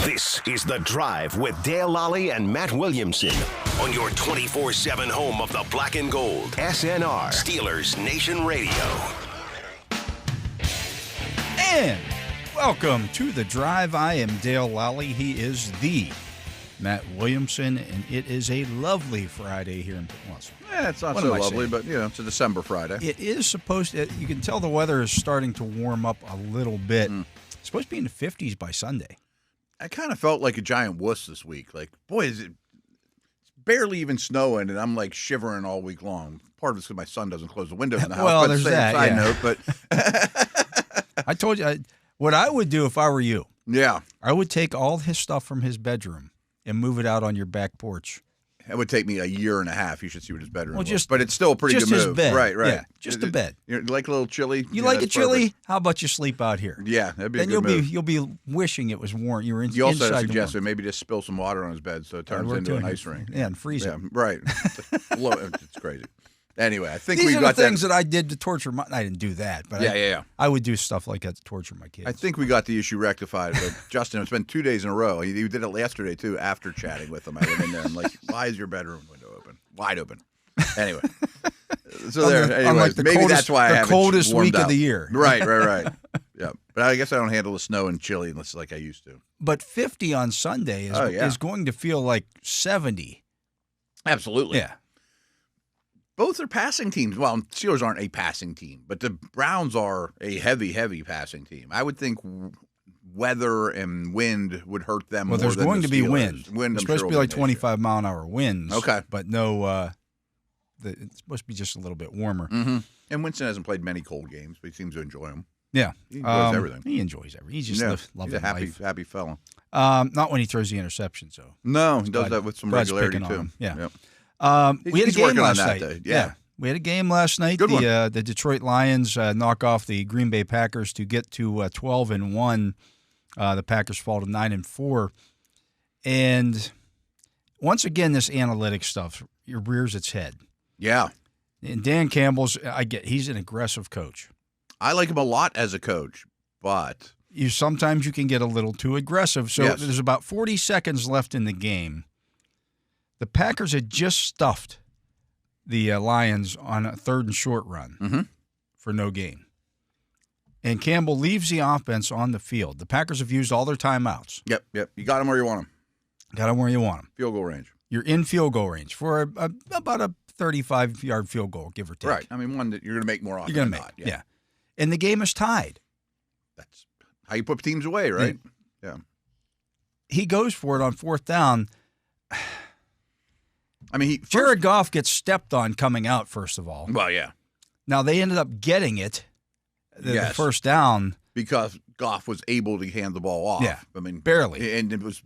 This is The Drive with Dale Lolley and Matt Williamson on your 24/7 home of the black and gold. SNR, Steelers Nation Radio. And welcome to The Drive. I am Dale Lolley. He is the Matt Williamson, and it is a lovely Friday here in Pittsburgh. Yeah, it's not so lovely, but it's a December Friday. It is supposed to, you can tell the weather is starting to warm up a little bit. It's supposed to be in the 50s by Sunday. I kind of felt like a giant wuss this week. Like, boy, it's barely even snowing, and I'm like shivering all week long. Part of it's because my son doesn't close the windows in the house. Well, there's that. Side note, but I told you what I would do if I were you. Yeah, I would take all his stuff from his bedroom and move it out on your back porch. it would take me a year and a half. You should see what his bedroom was. Just, but it's still a pretty good move. Just his bed. Right. Yeah, just the bed. You like a little chilly? You like it chilly? Perfect. How about you sleep out here? Yeah, that'd be then a good move. You'll be wishing it was warm. You were You also inside suggested maybe just spill some water on his bed so it turns into an ice rink. Yeah, and freeze it. Yeah, right. It's crazy. Anyway, I think these we are got the things that I did to torture my. I didn't do that, but I would do stuff like that to torture my kids. I think we got the issue rectified. But Justin, it's been 2 days in a row. You did it yesterday too. After chatting with him, I went in there. I'm like, "Why is your bedroom window open? Wide open?" Anyway, so there. Anyways, the maybe coldest, that's why I haven't the coldest warmed week up. of the year. Right. Yeah, but I guess I don't handle the snow and chilly like I used to. But 50 on Sunday is going to feel like 70. Absolutely. Yeah. Both are passing teams. Well, Steelers aren't a passing team, but the Browns are a heavy, heavy passing team. I would think weather and wind would hurt them more than the Steelers. Well, there's going to be wind. It's supposed to be like 25-mile-an-hour winds. Okay. But no, it's supposed to be just a little bit warmer. Mm-hmm. And Winston hasn't played many cold games, but he seems to enjoy them. Yeah. He enjoys everything. He enjoys everything. He's just loving he's a life. happy fellow. Not when he throws the interception, so. No, he does that with some regularity, too. Yeah. Yep. We had a game last night. Day. Yeah. We had a game last night. Good one. The Detroit Lions knock off the Green Bay Packers to get to 12-1. The Packers fall to 9-4. And once again, this analytics stuff rears its head. Yeah. And Dan Campbell's, he's an aggressive coach. I like him a lot as a coach, but sometimes you can get a little too aggressive. So There's about 40 seconds left in the game. The Packers had just stuffed the Lions on a 3rd and short run for no gain. And Campbell leaves the offense on the field. The Packers have used all their timeouts. Yep. You got them where you want them. Got them where you want them. Field goal range. You're in field goal range for about a 35-yard field goal, give or take. Right. I mean, one that you're going to make more often You're than going to make, not. yeah. And the game is tied. That's how you put teams away, right? Yeah. He goes for it on 4th down. I mean, Jared Goff gets stepped on coming out, first of all. Well, yeah. Now, they ended up getting it, the first down. Because Goff was able to hand the ball off. Yeah. I mean, barely. And it was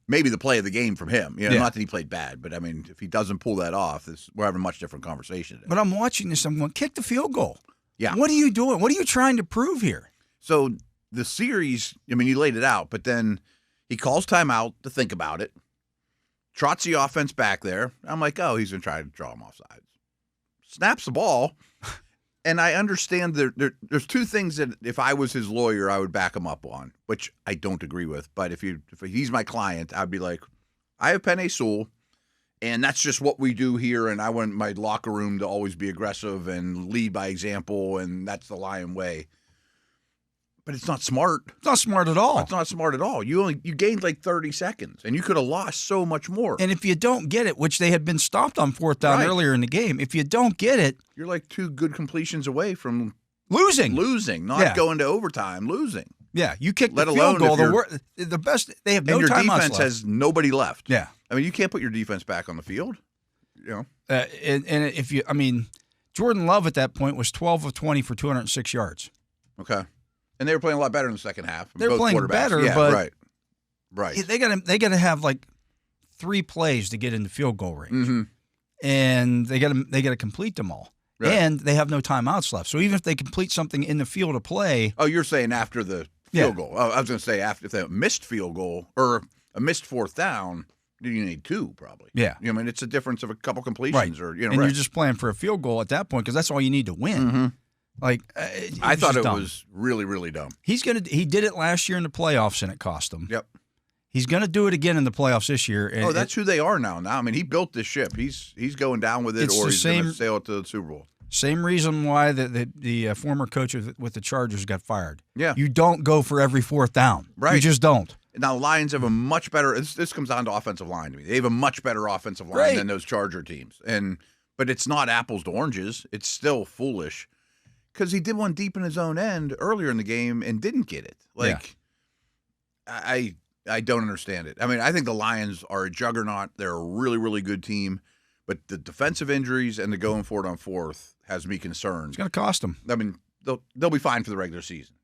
maybe the play of the game from him. Not that he played bad, but I mean, if he doesn't pull that off, we're having a much different conversation today. But I'm watching this, I'm going, kick the field goal. Yeah. What are you doing? What are you trying to prove here? So the series, I mean, you laid it out, but then he calls timeout to think about it, trots the offense back there. I'm like, oh, he's going to try to draw him offsides. Snaps the ball, and I understand there's two things that if I was his lawyer, I would back him up on, which I don't agree with. But if he's my client, I'd be like, I have Penei Sewell, and that's just what we do here, and I want my locker room to always be aggressive and lead by example, and that's the Lion way. But it's not smart. It's not smart at all. It's not smart at all. You gained like 30 seconds, and you could have lost so much more. And if you don't get it, which they had been stopped on 4th down earlier in the game, if you don't get it, you're like 2 good completions away from losing, not going to overtime, losing. Yeah, you kick the field goal. The best, they have no timeouts left. And your defense has nobody left. Yeah. I mean, you can't put your defense back on the field. And Jordan Love at that point was 12 of 20 for 206 yards. Okay. And they were playing a lot better in the second half. They're playing better, yeah, but right. They got to have like 3 plays to get into field goal range, and they got to complete them all. Right. And they have no timeouts left. So even if they complete something in the field of play, you're saying after the field goal? Oh, I was going to say after if they missed field goal or a missed 4th down, you need 2 probably. Yeah, I mean it's a difference of a couple completions, right? You're just playing for a field goal at that point because that's all you need to win. Mm-hmm. Like I thought it was really, really dumb. He did it last year in the playoffs and it cost him. Yep. He's going to do it again in the playoffs this year. And that's who they are now. I mean, he built this ship. He's going down with it, or he's going to sail it to the Super Bowl. Same reason why the former coach with the Chargers got fired. Yeah. You don't go for every fourth down. Right. You just don't. Now, the Lions have a much better – this comes down to offensive line to me. They have a much better offensive line than those Charger teams. But it's not apples to oranges. It's still foolish because he did one deep in his own end earlier in the game and didn't get it. I don't understand it. I mean, I think the Lions are a juggernaut. They're a really, really good team. But the defensive injuries and the going for it on fourth has me concerned. It's going to cost them. I mean, they'll be fine for the regular season,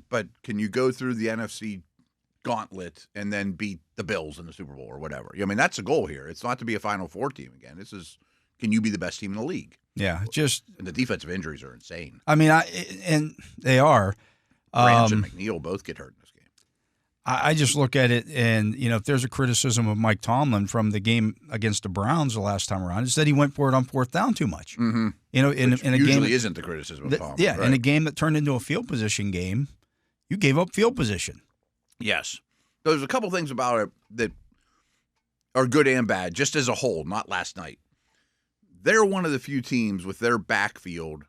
But can you go through the NFC gauntlet and then beat the Bills in the Super Bowl or whatever? I mean, that's the goal here. It's not to be a Final Four team again. This is, can you be the best team in the league? Yeah, and the defensive injuries are insane. I mean, and they are. Branch and McNeil both get hurt in this game. I just look at it, and if there's a criticism of Mike Tomlin from the game against the Browns the last time around, is that he went for it on fourth down too much. Mm-hmm. In a game usually isn't the criticism of Tomlin. Yeah, right. In a game that turned into a field position game, you gave up field position. Yes, there's a couple things about it that are good and bad, just as a whole. Not last night. They're one of the few teams with their backfield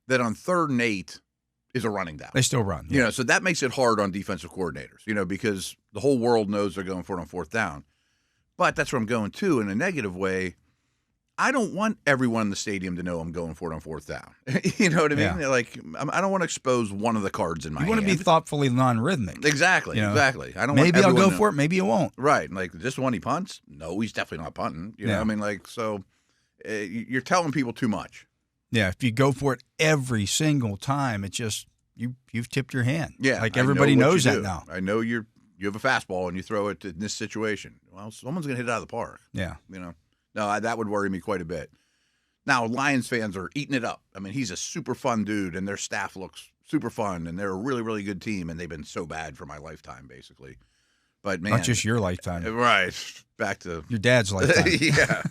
that on 3rd and 8 is a running down. They still run. Yeah. So that makes it hard on defensive coordinators, because the whole world knows they're going for it on 4th down. But that's where I'm going to in a negative way. I don't want everyone in the stadium to know I'm going for it on 4th down. You know what I mean? Yeah. Like, I don't want to expose one of the cards in my hand. You want to be thoughtfully non-rhythmic. Exactly, exactly. I don't maybe want I'll go for it, maybe you won't. Right. Like, this one he punts? No, he's definitely not punting. You know what I mean? Like, so you're telling people too much. Yeah, if you go for it every single time, it's just you've tipped your hand. Yeah, like everybody knows that now. I know you have a fastball and you throw it in this situation. Well, someone's going to hit it out of the park. Yeah, no, that would worry me quite a bit. Now, Lions fans are eating it up. I mean, he's a super fun dude, and their staff looks super fun, and they're a really, really good team, and they've been so bad for my lifetime, basically. But man, not just your lifetime, right? Back to your dad's lifetime. Yeah,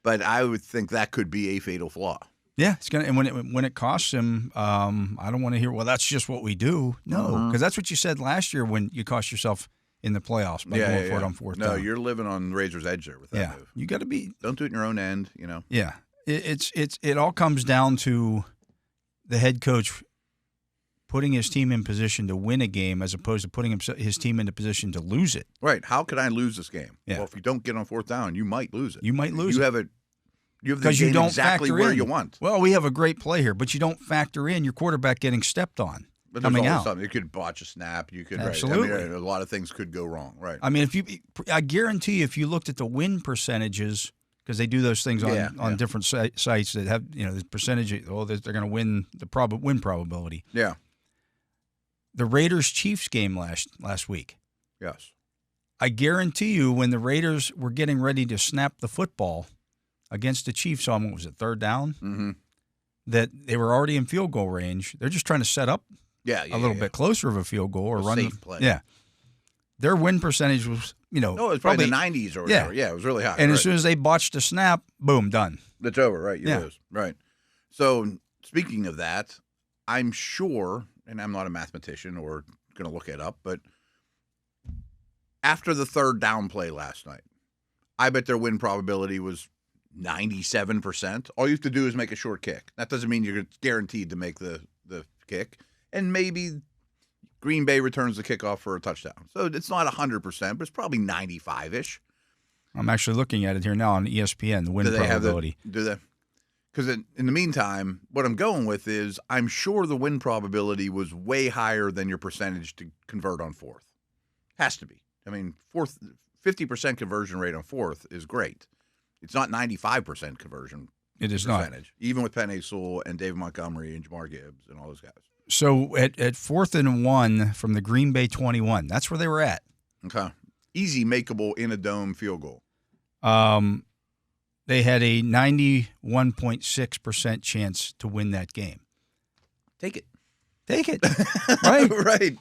but I would think that could be a fatal flaw. Yeah, it's gonna, and when it costs him, I don't want to hear. Well, that's just what we do. No, because that's what you said last year when you cost yourself in the playoffs by going for it on 4th down. No, you're living on razor's edge there with that move. You got to be. Don't do it in your own end. Yeah, it all comes down to the head coach putting his team in position to win a game as opposed to putting his team into position to lose it. Right. How can I lose this game? Yeah. Well, if you don't get on 4th down, you might lose it. You might lose it. You have it. Because you don't exactly factor where in. you want. Well, we have a great play here, but you don't factor in your quarterback getting stepped on. But coming out. Something. You could botch a snap. You could absolutely. Right. I mean, a lot of things could go wrong. Right. I mean, I guarantee you, if you looked at the win percentages, because they do those things on different sites that have the percentage. They're going to win the win probability. Yeah. The Raiders-Chiefs game last week. Yes. I guarantee you, when the Raiders were getting ready to snap the football against the Chiefs on, what was it, 3rd down? Mm-hmm. That they were already in field goal range. They're just trying to set up a little bit closer of a field goal or run safe play. Yeah. Their win percentage was, no, it was probably the 90s or whatever. Yeah, it was really high. And as soon as they botched a snap, boom, done. It's over, right? You lose. Right. So, speaking of that, I'm sure, and I'm not a mathematician or going to look it up, but after the 3rd down play last night, I bet their win probability was 97%. All you have to do is make a short kick. That doesn't mean you're guaranteed to make the kick. And maybe Green Bay returns the kickoff for a touchdown. So it's not 100%, but it's probably 95-ish. I'm actually looking at it here now on ESPN, the win probability. Do they? Because in the meantime, what I'm going with is I'm sure the win probability was way higher than your percentage to convert on 4th. Has to be. I mean, 50% conversion rate on 4th is great. It's not 95% conversion. It is percentage, even with Penei Sewell and David Montgomery and Jamar Gibbs and all those guys. So at 4th and 1 from the Green Bay 21, that's where they were at. Okay. Easy makeable in a dome field goal. They had a 91.6% chance to win that game. Take it. Right? Right.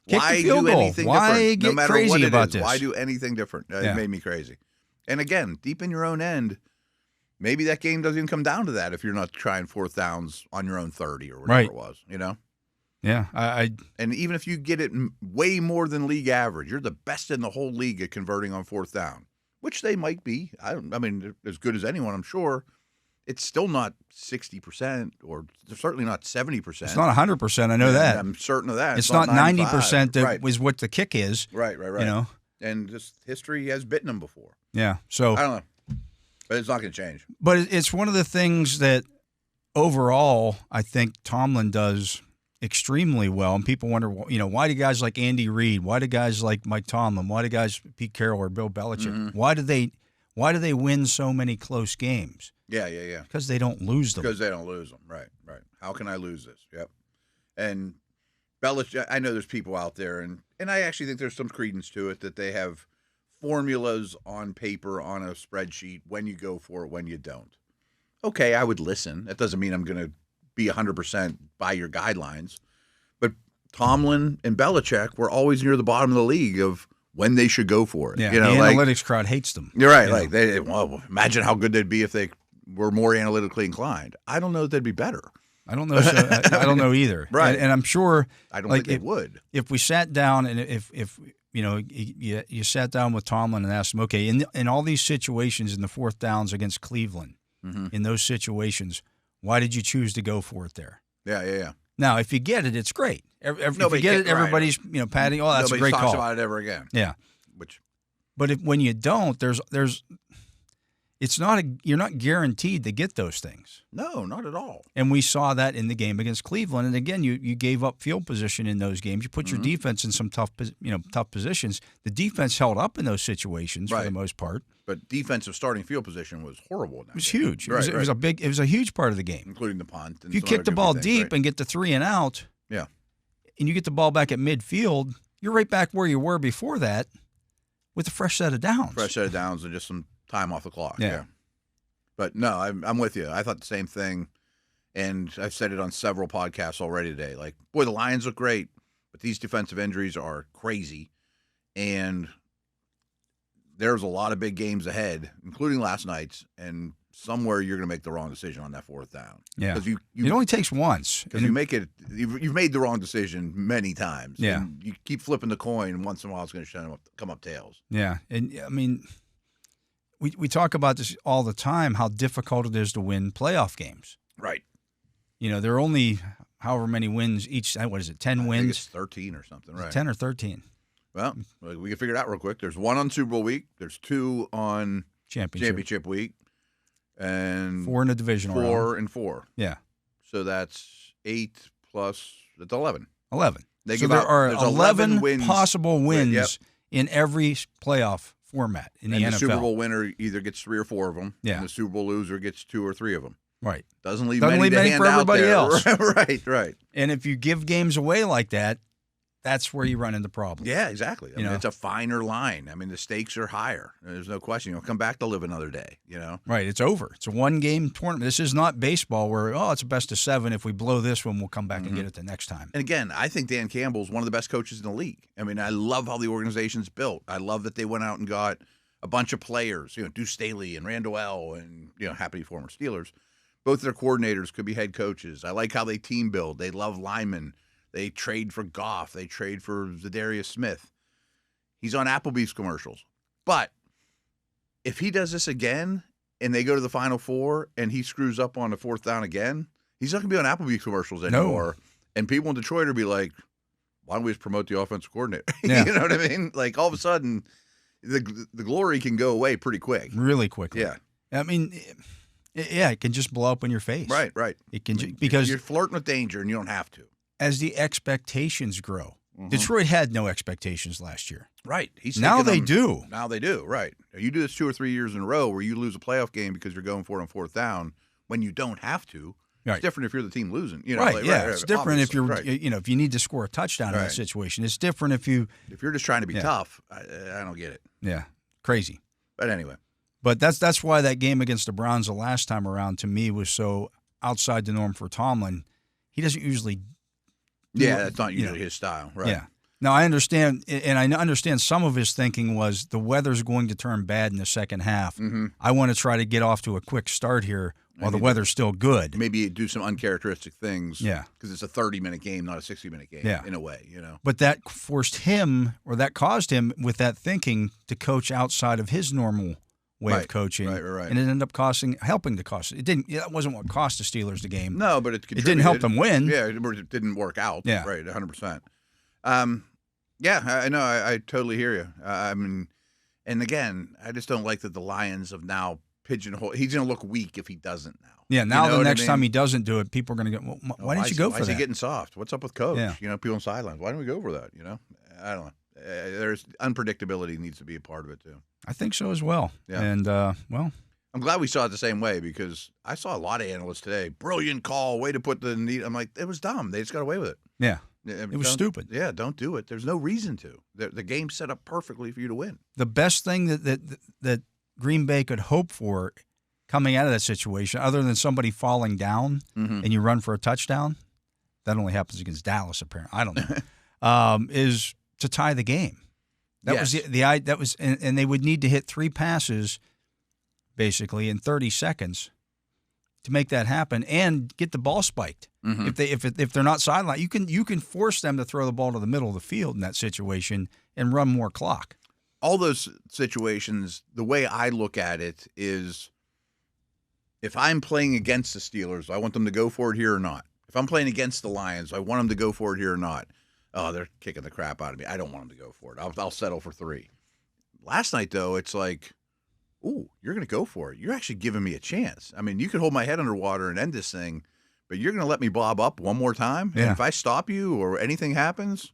Why do anything different? No matter crazy what it about is. this? Why do anything different? It made me crazy. And again, deep in your own end, maybe that game doesn't even come down to that if you're not trying 4th downs on your own 30 or whatever it was, Yeah, and even if you get it way more than league average, you're the best in the whole league at converting on fourth down, which they might be. I mean, they're as good as anyone, I'm sure. It's still not 60%, or certainly not 70%. It's not 100%. I know that. I'm certain of that. It's not 90% that was what the kick is. Right. You know, and just history has bitten them before. Yeah. So I don't know, but it's not going to change. But it's one of the things that overall I think Tomlin does extremely well, and people wonder, why do guys like Andy Reid, why do guys like Mike Tomlin, why do guys Pete Carroll or Bill Belichick, why do they win so many close games? Yeah. Because they don't lose them. Because they don't lose them. Right. How can I lose this? Yep. And Belichick, I know there's people out there, and I actually think there's some credence to it that they have formulas on paper on a spreadsheet when you go for it, when you don't. Okay, I would listen. That doesn't mean I'm going to be 100% by your guidelines. But Tomlin and Belichick were always near the bottom of the league of when they should go for it. Yeah, the analytics crowd hates them. You're right. Imagine how good they'd be if they were more analytically inclined. I don't know if they'd be better. I don't know. I don't know either. Right. And I'm sure. I don't think they would. If we sat down and if you sat down with Tomlin and asked him, okay, in all these situations in the fourth downs against Cleveland, in those situations, why did you choose to go for it there? Yeah. Now, if you get it, it's great. If you get it, everybody's patting. Oh, that's a great call. Nobody talks about it ever again. Yeah. But when you don't, you're not guaranteed to get those things. No, not at all. And we saw that in the game against Cleveland. And again, you gave up field position in those games. You put your defense in some tough positions. The defense held up in those situations for the most part. But defensive starting field position was horrible. It was huge. It was a huge part of the game, including the punt. If you kick the ball deep and get the 3 and out, and you get the ball back at midfield, you're right back where you were before that, with a fresh set of downs. And just some time off the clock. Yeah. But no, I'm with you. I thought the same thing, and I've said it on several podcasts already today. Like, boy, the Lions look great, but these defensive injuries are crazy, and there's a lot of big games ahead, including last night's, and somewhere you're going to make the wrong decision on that fourth down. Yeah, because it only takes once. Because you've made the wrong decision many times. Yeah, and you keep flipping the coin, and once in a while it's going to come up tails. Yeah, and I mean, we talk about this all the time, how difficult it is to win playoff games. Right. There are only however many wins each. What is it? 10 wins. I think it's 13 or something. Right. 10 or 13. Well, we can figure it out real quick. There's 1 on Super Bowl week. There's 2 on championship week. And 4 in the divisional round. 4 and 4. Yeah. So that's 8 plus, that's 11. 11. So there are 11 possible wins in every playoff format in the NFL. And the Super Bowl winner either gets 3 or 4 of them. Yeah. And the Super Bowl loser gets 2 or 3 of them. Right. Doesn't leave many for everybody else. Right. And if you give games away like that, that's where you run into problems. Yeah, exactly. I mean, it's a finer line. I mean, the stakes are higher. There's no question. You'll come back to live another day, Right. It's over. It's a one-game tournament. This is not baseball where, it's a best of 7. If we blow this one, we'll come back and get it the next time. And again, I think Dan Campbell's one of the best coaches in the league. I mean, I love how the organization's built. I love that they went out and got a bunch of players, Deuce Staley and Randall L. and, happy former Steelers. Both their coordinators could be head coaches. I like how they team build. They love linemen. They trade for Goff. They trade for Zadarius Smith. He's on Applebee's commercials. But if he does this again and they go to the Final Four and he screws up on the fourth down again, he's not going to be on Applebee's commercials anymore. No. And people in Detroit will be like, why don't we just promote the offensive coordinator? Yeah. You know what I mean? Like, all of a sudden, the glory can go away pretty quick. Really quickly. Yeah. I mean, it can just blow up in your face. Right. It can because you're flirting with danger and you don't have to. As the expectations grow. Detroit had no expectations last year. Right. Now they do. Now they do, right. You do this 2 or 3 years in a row where you lose a playoff game because you're going for it on fourth down when you don't have to. Right. It's different if you're the team losing. Right, it's different if you're, if you need to score a touchdown in that situation. It's different if you're just trying to be tough. I don't get it. Yeah, crazy. But anyway. But that's why that game against the Browns the last time around, to me, was so outside the norm for Tomlin. He doesn't usually... Yeah, that's not usually his style, right? Yeah. Now, I understand, and I understand some of his thinking was the weather's going to turn bad in the second half. Mm-hmm. I want to try to get off to a quick start here while the weather's still good. Maybe do some uncharacteristic things. Yeah. Because it's a 30-minute game, not a 60-minute game, in a way, But that forced him, or that caused him, with that thinking, to coach outside of his normal way of coaching. Right. And it ended up helping to cost. That wasn't what cost the Steelers the game. No, but it didn't help them win. Yeah, it didn't work out. Yeah. Right, 100%. Yeah, I know. I totally hear you. I mean, and again, I just don't like that the Lions have now pigeonholed. He's going to look weak if he doesn't now. Yeah, now the next time he doesn't do it, people are going to go, well, why didn't you go for that? Why is he getting soft? What's up with Coach? Yeah. People on sidelines. Why don't we go for that? I don't know. There's unpredictability needs to be a part of it, too. I think so as well. Yeah. And, I'm glad we saw it the same way because I saw a lot of analysts today. Brilliant call, way to put the need. I'm like, it was dumb. They just got away with it. Yeah. It was stupid. Yeah, don't do it. There's no reason to. The game's set up perfectly for you to win. The best thing that Green Bay could hope for coming out of that situation, other than somebody falling down and you run for a touchdown, that only happens against Dallas, apparently. I don't know. Is to tie the game. That was that was, and they would need to hit 3 passes, basically in 30 seconds, to make that happen and get the ball spiked. If they're not sidelined, you can force them to throw the ball to the middle of the field in that situation and run more clock. All those situations, the way I look at it is, if I'm playing against the Steelers, I want them to go for it here or not. If I'm playing against the Lions, I want them to go for it here or not. Oh, they're kicking the crap out of me. I don't want them to go for it. I'll settle for 3. Last night, though, it's like, ooh, you're going to go for it. You're actually giving me a chance. I mean, you could hold my head underwater and end this thing, but you're going to let me bob up one more time? Yeah. And if I stop you or anything happens,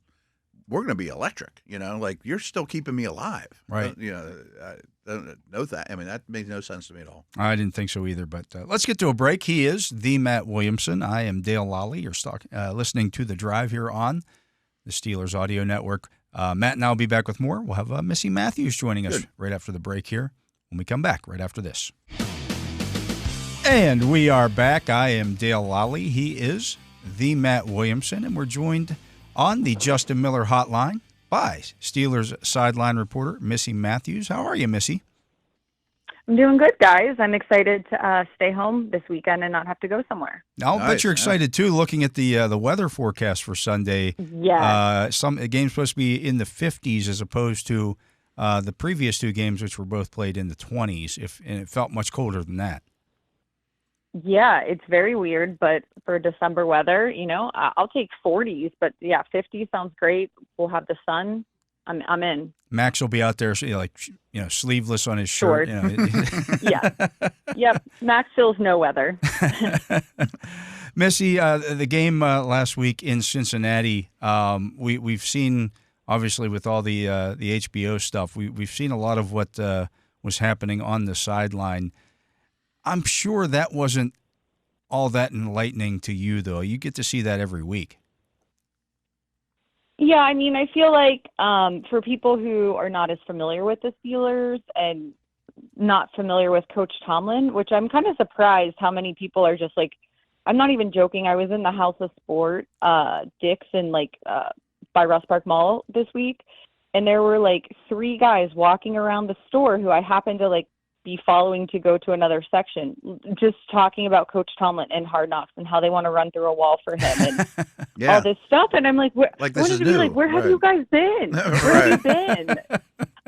we're going to be electric. Like, you're still keeping me alive. Right. I don't know that. I mean, that makes no sense to me at all. I didn't think so either, but let's get to a break. He is the Matt Williamson. I am Dale Lolley. You're listening to The Drive here on the Steelers Audio Network. Matt and I will be back with more. We'll have Missi Matthews joining us right after the break here when we come back right after this. And we are back. I am Dale Lolley. He is the Matt Williamson, and we're joined on the Justin Miller hotline by Steelers sideline reporter Missi Matthews. How are you, Missi? I'm doing good, guys. I'm excited to stay home this weekend and not have to go somewhere. I'll bet you're excited, too, looking at the weather forecast for Sunday. Yeah. The game's supposed to be in the 50s as opposed to the previous 2 games, which were both played in the 20s, and it felt much colder than that. Yeah, it's very weird, but for December weather, I'll take 40s, but yeah, 50 sounds great. We'll have the sun. I'm in. Max will be out there, sleeveless on his shirt. Yeah. Yep. Max feels no weather. Missi, the game last week in Cincinnati, we've seen, obviously, with all the HBO stuff, we've seen a lot of what was happening on the sideline. I'm sure that wasn't all that enlightening to you, though. You get to see that every week. Yeah, I mean, I feel like for people who are not as familiar with the Steelers and not familiar with Coach Tomlin, which I'm kind of surprised how many people are just like, I'm not even joking. I was in the House of Sport, Dick's by Russ Park Mall this week, and there were 3 guys walking around the store who I happened to be following to go to another section, just talking about Coach Tomlin and Hard Knocks and how they want to run through a wall for him and all this stuff. And I'm like, where have you guys been? Where have you been?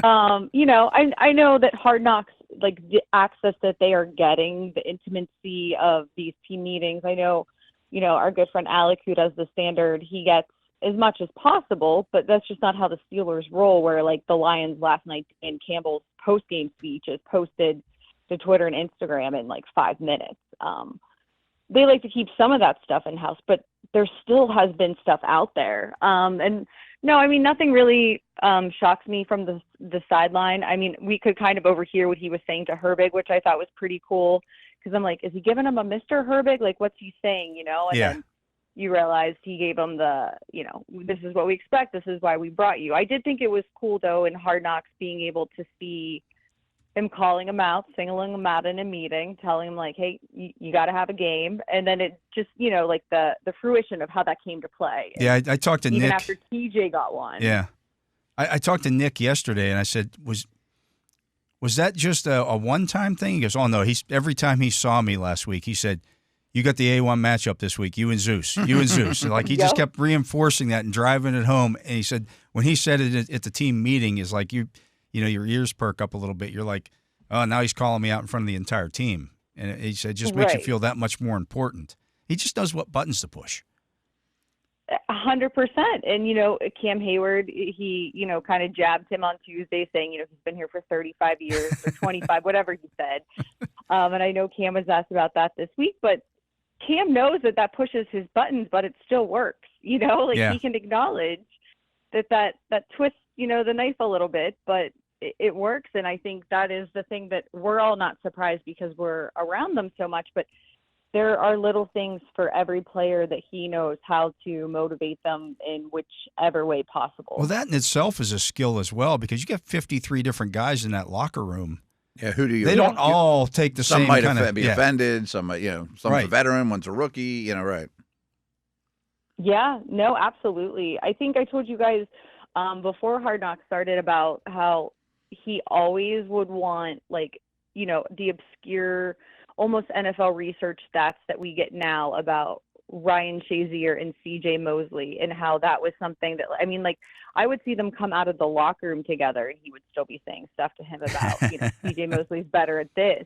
I know that Hard Knocks, the access that they are getting, the intimacy of these team meetings. I know, our good friend Alec, who does the Standard, he gets as much as possible, but that's just not how the Steelers roll, where the Lions last night in Campbell's post-game speech is posted to Twitter and Instagram in 5 minutes. They like to keep some of that stuff in-house, but there still has been stuff out there. And no, I mean, nothing really shocks me from the sideline. I mean, we could kind of overhear what he was saying to Herbig, which I thought was pretty cool, because I'm like, is he giving him a Mr. Herbig? What's he saying, And then you realize he gave him this is what we expect. This is why we brought you. I did think it was cool, though, in Hard Knocks being able to see him calling him out, singling him out in a meeting, telling him like, hey, you got to have a game. And then it just, like the fruition of how that came to play. Yeah, I talked to even Nick. Even after TJ got one. Yeah. I talked to Nick yesterday, and I said, was that just a one-time thing? He goes, oh, no. Every time he saw me last week, he said, you got the A1 matchup this week, you and Zeus. You and Zeus. Like, he just kept reinforcing that and driving it home. And he said, when he said it at the team meeting, is like your ears perk up a little bit. You're like, oh, now he's calling me out in front of the entire team. And he said, it just makes you feel that much more important. He just knows what buttons to push. 100%. And, Cam Hayward, he, kind of jabbed him on Tuesday saying, he's been here for 35 years or 25, whatever he said. And I know Cam was asked about that this week, but Cam knows that pushes his buttons, but it still works, he can acknowledge that twists, the knife a little bit, but it works. And I think that is the thing that we're all not surprised because we're around them so much, but there are little things for every player that he knows how to motivate them in whichever way possible. Well, that in itself is a skill as well, because you got 53 different guys in that locker room. Yeah, who do you? They don't all take the same kind of... Some might be offended, some might, some's a veteran, one's a rookie, right. Yeah, no, absolutely. I think I told you guys before Hard Knocks started about how he always would want, the obscure, almost NFL research stats that we get now about Ryan Shazier and CJ Mosley, and how that was something that, I would see them come out of the locker room together and he would still be saying stuff to him about, CJ Mosley's better at this.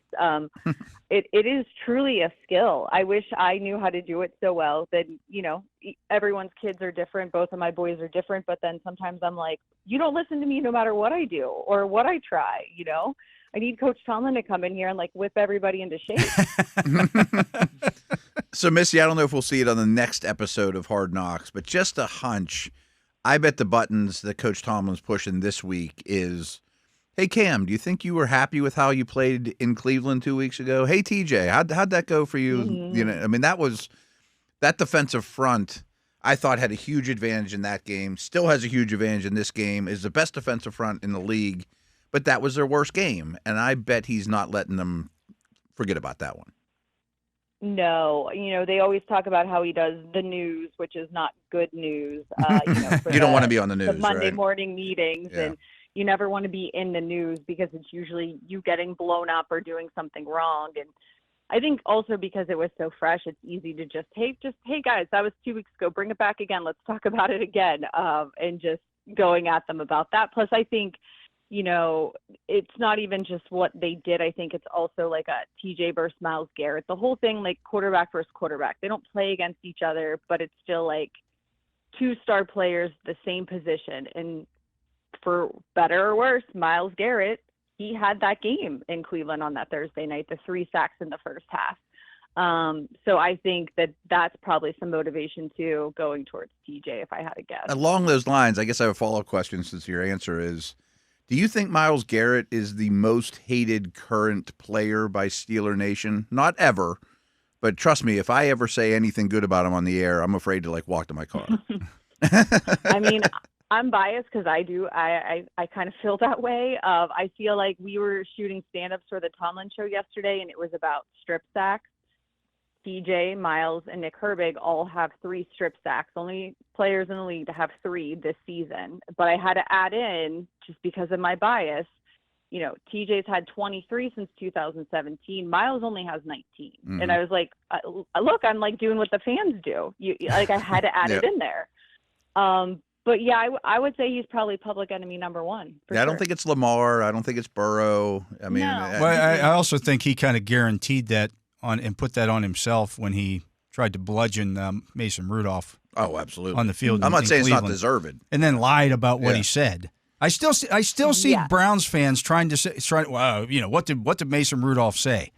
It is truly a skill. I wish I knew how to do it so well that, everyone's kids are different. Both of my boys are different, but then sometimes I'm like, you don't listen to me no matter what I do or what I try, I need Coach Tomlin to come in here and whip everybody into shape. So, Missy, I don't know if we'll see it on the next episode of Hard Knocks, but just a hunch. I bet the buttons that Coach Tomlin's pushing this week is, hey, Cam, do you think you were happy with how you played in Cleveland 2 weeks ago? Hey, TJ, how'd that go for you? Mm-hmm. That defensive front, I thought had a huge advantage in that game, still has a huge advantage in this game, is the best defensive front in the league, but that was their worst game, and I bet he's not letting them forget about that one. No, they always talk about how he does the news, which is not good news. You don't want to be on the news, the Monday right? morning meetings, and you never want to be in the news because it's usually you getting blown up or doing something wrong. And I think also because it was so fresh, it's easy to just, hey guys, that was 2 weeks ago. Bring it back again. Let's talk about it again. And just going at them about that. Plus, I think, it's not even just what they did. I think it's also like a TJ versus Myles Garrett. The whole thing, quarterback versus quarterback. They don't play against each other, but it's still two star players, the same position. And for better or worse, Myles Garrett, he had that game in Cleveland on that Thursday night, the 3 sacks in the first half. So I think that's probably some motivation too, going towards TJ, if I had to guess. Along those lines, I guess I have a follow-up question since your answer is, do you think Myles Garrett is the most hated current player by Steeler Nation? Not ever, but trust me, if I ever say anything good about him on the air, I'm afraid to walk to my car. I'm biased because I kind of feel that way. I feel like we were shooting stand-ups for the Tomlin show yesterday, and it was about strip sacks. TJ, Myles, and Nick Herbig all have 3 strip sacks. Only players in the league to have 3 this season. But I had to add in, just because of my bias, TJ's had 23 since 2017. Myles only has 19. Mm-hmm. And I was like, look, I'm doing what the fans do. I had to add it in there. But yeah, I would say he's probably public enemy number 1. I don't think it's Lamar. I don't think it's Burrow. No. I also think he kind of guaranteed that and put that on himself when he tried to bludgeon Mason Rudolph. Oh, absolutely. On the field. I'm not saying Cleveland, it's not deserved. And then lied about what he said. I still see Browns fans trying to say, wow, what did Mason Rudolph say?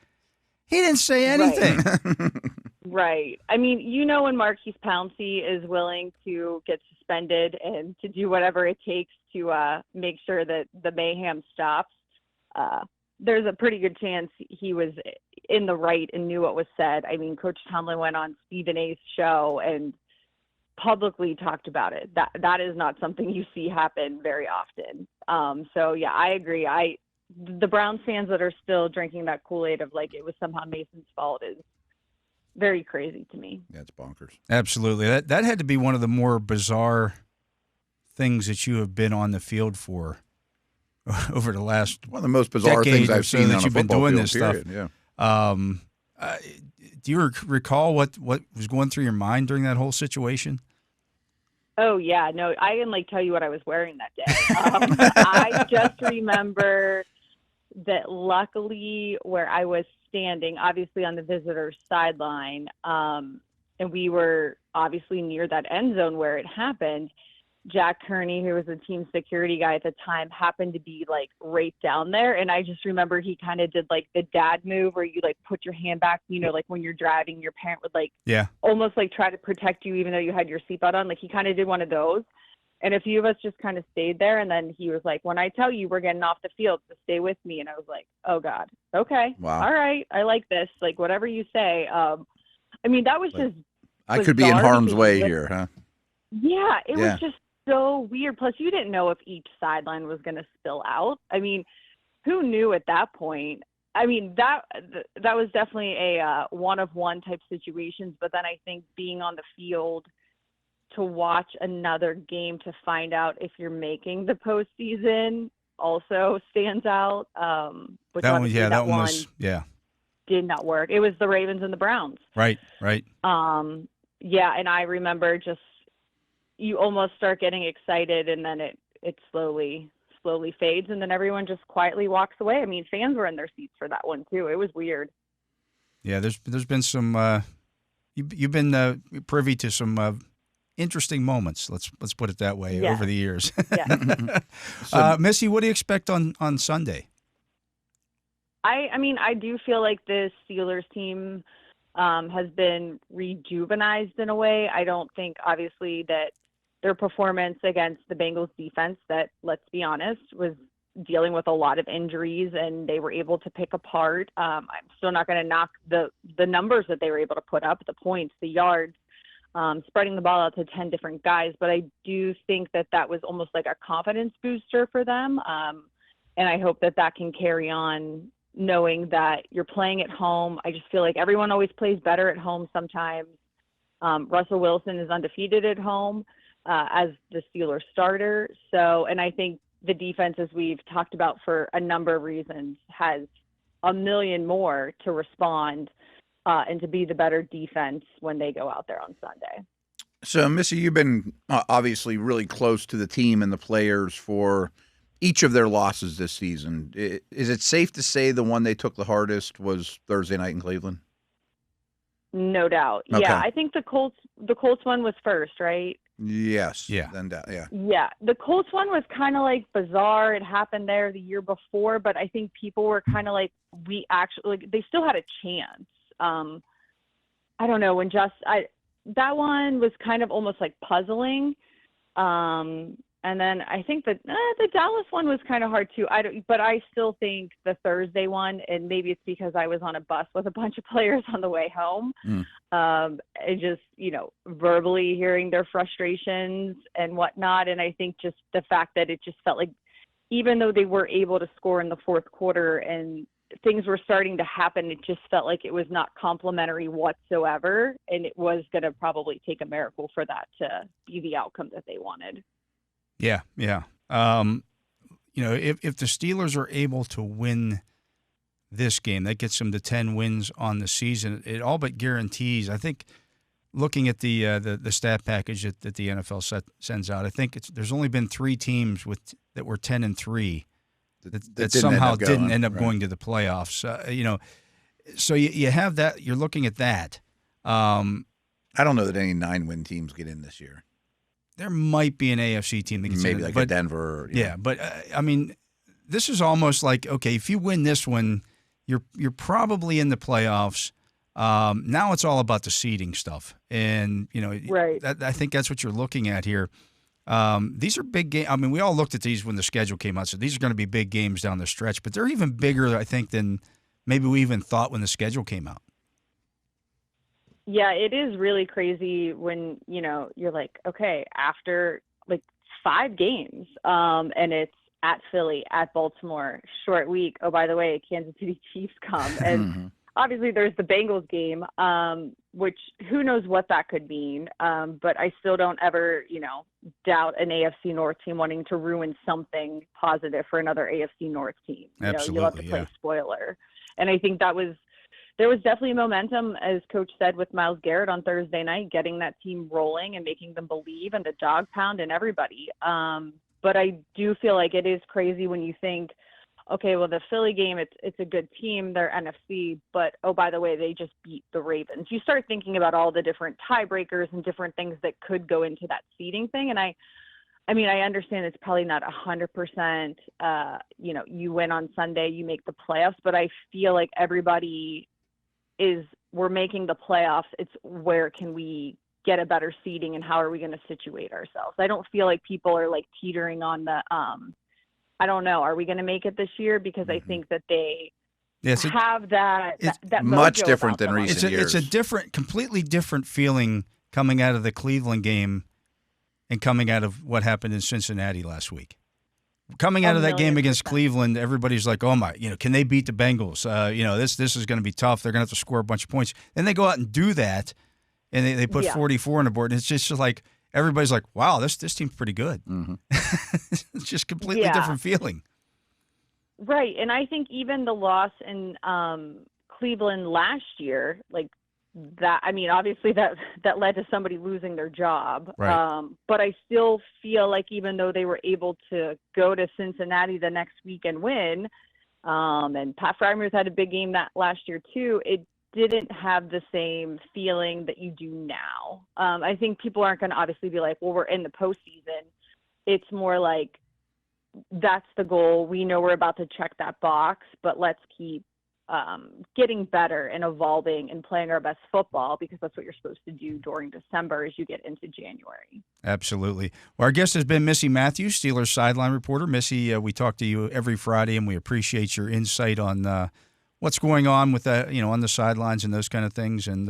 He didn't say anything. Right. I mean, when Marquise Pouncey is willing to get suspended and to do whatever it takes to make sure that the mayhem stops, there's a pretty good chance he was in the right and knew what was said. I mean, Coach Tomlin went on Stephen A's show and publicly talked about it. That is not something you see happen very often. So yeah, I agree. I think Myles Garrett is the most hated current player by Steeler Nation. Not ever, but I agree. the Browns fans that are still drinking that Kool-Aid of like it was somehow Mason's fault is very crazy to me. That's bonkers. Absolutely. That had to be one of the more bizarre things that you have been on the field for over the last one of the most bizarre things I've seen that on you've a been doing field, this period. stuff. Yeah. Do you recall what was going through your mind during that whole situation? Oh yeah, no, I can like tell you what I was wearing that day. I just remember that luckily where I was standing, obviously on the visitor's sideline, and we were obviously near that end zone where it happened. Jack Kearney, who was the team security guy at the time, happened to be like right down there. And I just remember he kind of did like the dad move where you like put your hand back, you know, like when you're driving, your parent would like almost like try to protect you even though you had your seatbelt on. Like he kind of did one of those. And a few of us just kind of stayed there. And then he was like, when I tell you we're getting off the field, so stay with me. And I was like, oh God, okay. Wow. All right. I like this. Like whatever you say. I mean, that was just, I could be in harm's way here, huh? Yeah. It was just so weird. Plus, you didn't know if each sideline was going to spill out. I mean, who knew at that point? I mean, that was definitely a one-of-one type situations. But then I think being on the field to watch another game to find out if you're making the postseason also stands out. Which that one, yeah, that one was did not work. It was the Ravens and the Browns. Right. Yeah, and I remember just you almost start getting excited and then it slowly fades and then everyone just quietly walks away. I mean, fans were in their seats for that one too. It was weird. Yeah, there's been some you've been privy to some interesting moments. Let's put it that way over the years. Yeah. Missy, what do you expect on Sunday? I mean, I do feel like the Steelers team has been rejuvenized in a way. I don't think obviously that their performance against the Bengals defense that, let's be honest, was dealing with a lot of injuries and they were able to pick apart. I'm still not going to knock the numbers that they were able to put up, the points, the yards, spreading the ball out to 10 different guys. But I do think that was almost like a confidence booster for them. And I hope that can carry on knowing that you're playing at home. I just feel like everyone always plays better at home sometimes. Russell Wilson is undefeated at home as the Steelers starter. So, and I think the defense, as we've talked about for a number of reasons, has a million more to respond and to be the better defense when they go out there on Sunday. So, Missy, you've been obviously really close to the team and the players for each of their losses this season. Is it safe to say the one they took the hardest was Thursday night in Cleveland? No doubt. Okay. Yeah, I think the Colts one was first, right? Yes. Yeah. Then, yeah. Yeah. The Colts one was kind of like bizarre. It happened there the year before, but I think people were kind of like, they still had a chance. I don't know, that one was kind of almost like puzzling. And then I think that the Dallas one was kind of hard too. But I still think the Thursday one, and maybe it's because I was on a bus with a bunch of players on the way home, and just, verbally hearing their frustrations and whatnot. And I think just the fact that it just felt like, even though they were able to score in the fourth quarter and things were starting to happen, it just felt like it was not complimentary whatsoever. And it was going to probably take a miracle for that to be the outcome that they wanted. Yeah. If the Steelers are able to win this game, that gets them to 10 wins on the season. It all but guarantees. I think, looking at the stat package that the NFL sends out, I think there's only been 3 teams that were 10-3 that somehow didn't end up going to the playoffs. So you have that. You're looking at that. I don't know that any 9-win teams get in this year. There might be an AFC team that gets maybe in, like a Denver. Yeah, but I mean, this is almost like, okay, if you win this one, you're probably in the playoffs. Now it's all about the seeding stuff, and right. I think that's what you're looking at here. These are big games. I mean, we all looked at these when the schedule came out, so these are going to be big games down the stretch. But they're even bigger, I think, than maybe we even thought when the schedule came out. Yeah, it is really crazy when, you're like, okay, after like 5 games, and it's at Philly, at Baltimore, short week. Oh, by the way, Kansas City Chiefs come. And obviously there's the Bengals game, which who knows what that could mean. But I still don't ever, doubt an AFC North team wanting to ruin something positive for another AFC North team. Absolutely, you'll have to play spoiler. And I think there was definitely momentum, as Coach said, with Myles Garrett on Thursday night, getting that team rolling and making them believe, and the dog pound and everybody. But I do feel like it is crazy when you think, okay, well, the Philly game, it's a good team. They're NFC, but, oh, by the way, they just beat the Ravens. You start thinking about all the different tiebreakers and different things that could go into that seeding thing. And I understand it's probably not 100%, you win on Sunday, you make the playoffs, but I feel like everybody we're making the playoffs. It's where can we get a better seeding and how are we going to situate ourselves? I don't feel like people are like teetering on the, I don't know, are we going to make it this year? Because I think that they have that much different than recent It's years. a completely different feeling coming out of the Cleveland game and coming out of what happened in Cincinnati last week. Coming out of that game against Cleveland, everybody's like, oh my, can they beat the Bengals? This is going to be tough. They're going to have to score a bunch of points. Then they go out and do that, and they put 44 on the board, and it's just like everybody's like, wow, this team's pretty good. Mm-hmm. It's just completely different feeling. Right, and I think even the loss in Cleveland last year, like that, obviously that led to somebody losing their job. Right. But I still feel like even though they were able to go to Cincinnati the next week and win, and Pat Fryermuth had a big game that last year too, it didn't have the same feeling that you do now. I think people aren't going to obviously be like, well, we're in the postseason. It's more like, that's the goal. We know we're about to check that box, but let's keep getting better and evolving and playing our best football, because that's what you're supposed to do during December as you get into January. Absolutely. Well, our guest has been Missi Matthews, Steelers sideline reporter. Missy, we talk to you every Friday, and we appreciate your insight on what's going on with on the sidelines and those kind of things. And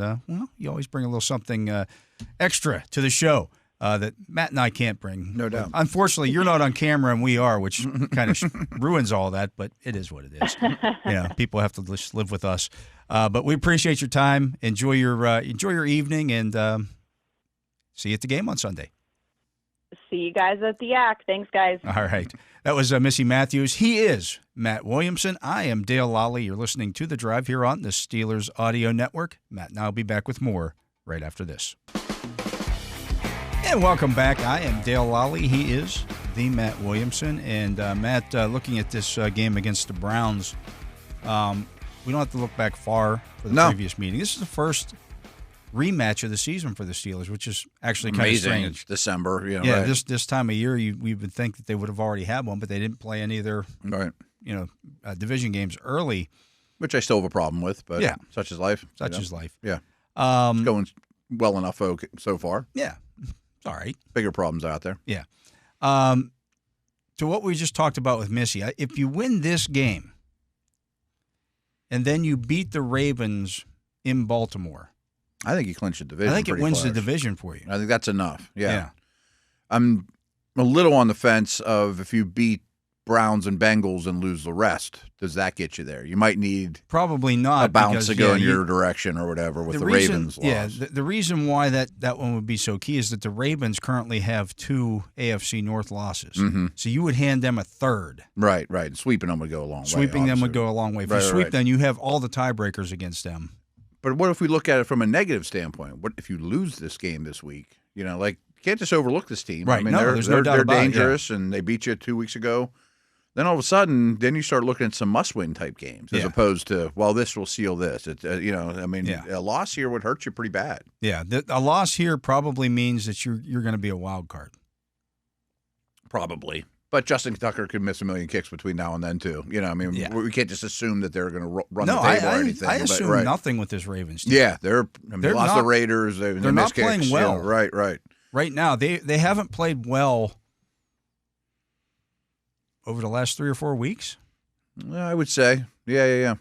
you always bring a little something extra to the show that Matt and I can't bring. No doubt. Unfortunately, you're not on camera and we are, which kind of ruins all that, but it is what it is. People have to just live with us. But we appreciate your time. Enjoy your evening, and see you at the game on Sunday. See you guys at the AC. Thanks, guys. All right. That was Missi Matthews. He is Matt Williamson. I am Dale Lolley. You're listening to The Drive here on the Steelers Audio Network. Matt and I will be back with more right after this. And welcome back. I am Dale Lolley. He is the Matt Williamson. And Matt, looking at this game against the Browns, we don't have to look back far for the previous meeting. This is the first rematch of the season for the Steelers, which is actually kind of strange. It's December. Right. This time of year, we would think that they would have already had one, but they didn't play any of their division games early. Which I still have a problem with, but such is life. Such is life. Yeah. It's going well enough so far. Yeah. All right. Bigger problems out there. Yeah. To what we just talked about with Missy, if you win this game and then you beat the Ravens in Baltimore, I think you clinch the division. I think it wins the division for you. I think that's enough. Yeah. I'm a little on the fence of if you beat Browns and Bengals and lose the rest, does that get you there? You might need probably not a bounce to go in your direction or whatever with the Ravens loss. Yeah, the reason why that one would be so key is that the Ravens currently have 2 AFC North losses. Mm-hmm. So you would hand them a third. Right. Sweeping them would go a long way. Sweeping them would go a long way. If you sweep them, you have all the tiebreakers against them. But what if we look at it from a negative standpoint? What if you lose this game this week? You can't just overlook this team. Right. I mean, there's no doubt they're about it, dangerous, and they beat you 2 weeks ago. Then all of a sudden, you start looking at some must-win type games as opposed to, well, this will seal this. It's a loss here would hurt you pretty bad. Yeah, a loss here probably means that you're going to be a wild card. Probably, but Justin Tucker could miss a million kicks between now and then too. We can't just assume that they're going to run the table or anything. I assume nothing with this Ravens team. Yeah, they lost the Raiders. They're not kicks, playing well. Right. Right now, they haven't played well over the last 3 or 4 weeks? I would say. Yeah.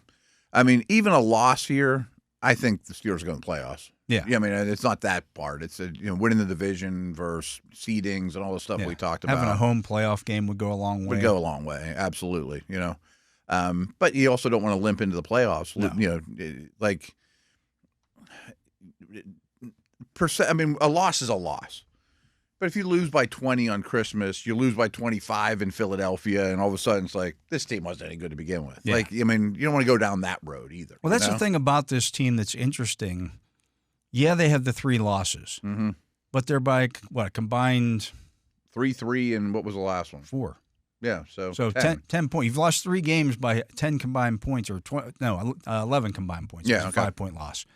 I mean, even a loss here, I think the Steelers are going to the playoffs. Yeah. I mean, it's not that part. It's winning the division versus seedings and all the stuff we talked about. Having a home playoff game would go a long way. Would go a long way, absolutely. But you also don't want to limp into the playoffs. No. A loss is a loss. But if you lose by 20 on Christmas, you lose by 25 in Philadelphia, and all of a sudden it's like, this team wasn't any good to begin with. Yeah. You don't want to go down that road either. Well, that's the thing about this team that's interesting. Yeah, they have the 3 losses, but they're by, what, combined? 3-3, and what was the last one? 4. Yeah, so 10 points. You've lost 3 games by 10 combined points, or 11 combined points. Yeah, It's a 5-point loss.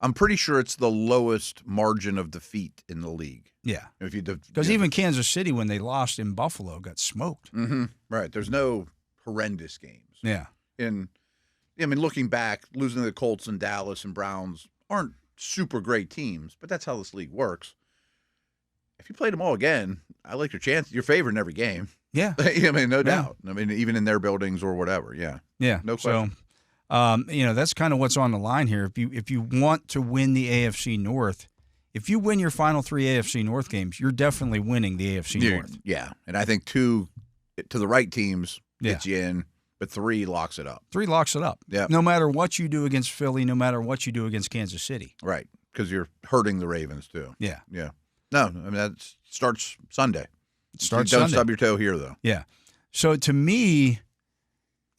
I'm pretty sure it's the lowest margin of defeat in the league. Yeah, Because even Kansas City, when they lost in Buffalo, got smoked. Right. There's no horrendous games. Yeah. Looking back, losing to the Colts and Dallas and Browns aren't super great teams, but that's how this league works. If you played them all again, I like your chance. You're favored in every game. Yeah. No doubt. Even in their buildings or whatever. Yeah. Yeah. No question. So, that's kind of what's on the line here. If you want to win the AFC North, if you win your final 3 AFC North games, you're definitely winning the AFC North. Yeah. And I think 2 to the right teams gets you in, but 3 locks it up. 3 locks it up. Yeah. No matter what you do against Philly, no matter what you do against Kansas City. Right. Because you're hurting the Ravens too. Yeah. Yeah. No, that starts Sunday. Don't stub your toe here, though. Yeah. So to me,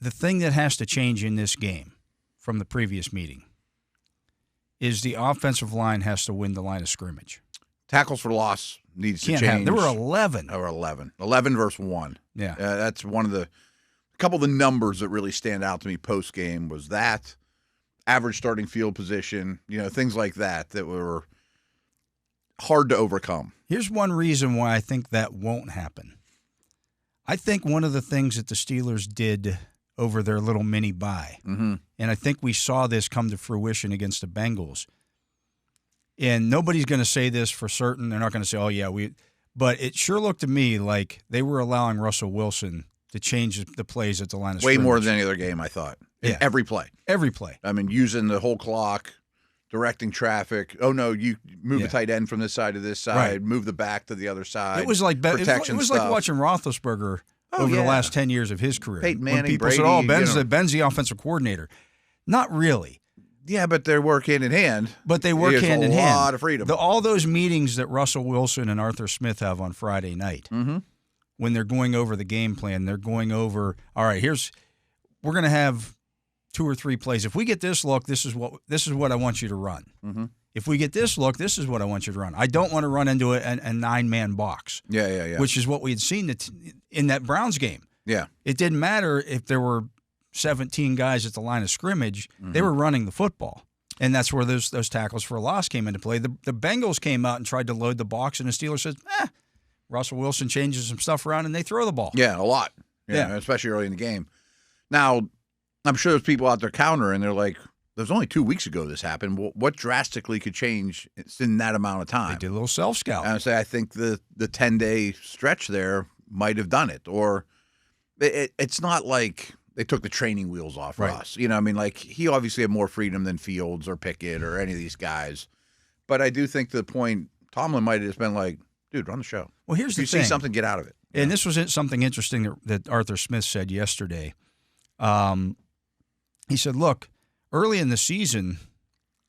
the thing that has to change in this game from the previous meeting is the offensive line has to win the line of scrimmage. Tackles for loss needs to change. There were 11. There were 11. 11 versus 1. Yeah. That's one of a couple of the numbers that really stand out to me post-game was that. Average starting field position, things like that were hard to overcome. Here's one reason why I think that won't happen. I think one of the things that the Steelers did over their little mini bye, and I think we saw this come to fruition against the Bengals, and nobody's going to say this for certain. They're not going to say, oh, yeah, but it sure looked to me like they were allowing Russell Wilson to change the plays at the line of scrimmage. Way more than any other game, I thought. In every play. Every play. Using the whole clock, directing traffic. Oh, no, you move the tight end from this side to this side, move the back to the other side. It was like protection it was like watching Roethlisberger over the last 10 years of his career. Peyton Manning, when people Brady, said, Ben's the offensive coordinator. Not really. Yeah, but they work hand in hand. But they work hand in hand. There's a lot of freedom. All those meetings that Russell Wilson and Arthur Smith have on Friday night, when they're going over the game plan, they're going over, all right, we're going to have 2 or 3 plays. If we get this look, this is what I want you to run. If we get this look, this is what I want you to run. I don't want to run into a 9-man box. Yeah. Which is what we had seen in that Browns game. Yeah. It didn't matter if there were 17 guys at the line of scrimmage. They were running the football. And that's where those tackles for a loss came into play. The Bengals came out and tried to load the box, and the Steelers said, Russell Wilson changes some stuff around, and they throw the ball. Yeah, a lot. Yeah. Especially early in the game. Now, I'm sure there's people out there countering. They're like, there's only 2 weeks ago this happened. What drastically could change in that amount of time? They did a little self-scout. And I think the 10-day stretch there might have done it. Or it's not like they took the training wheels off Russ. He obviously had more freedom than Fields or Pickett or any of these guys. But I do think to the point, Tomlin might have just been like, dude, run the show. Well, here's the thing. If you see something, get out of it. And this was something interesting that Arthur Smith said yesterday. He said, look, early in the season,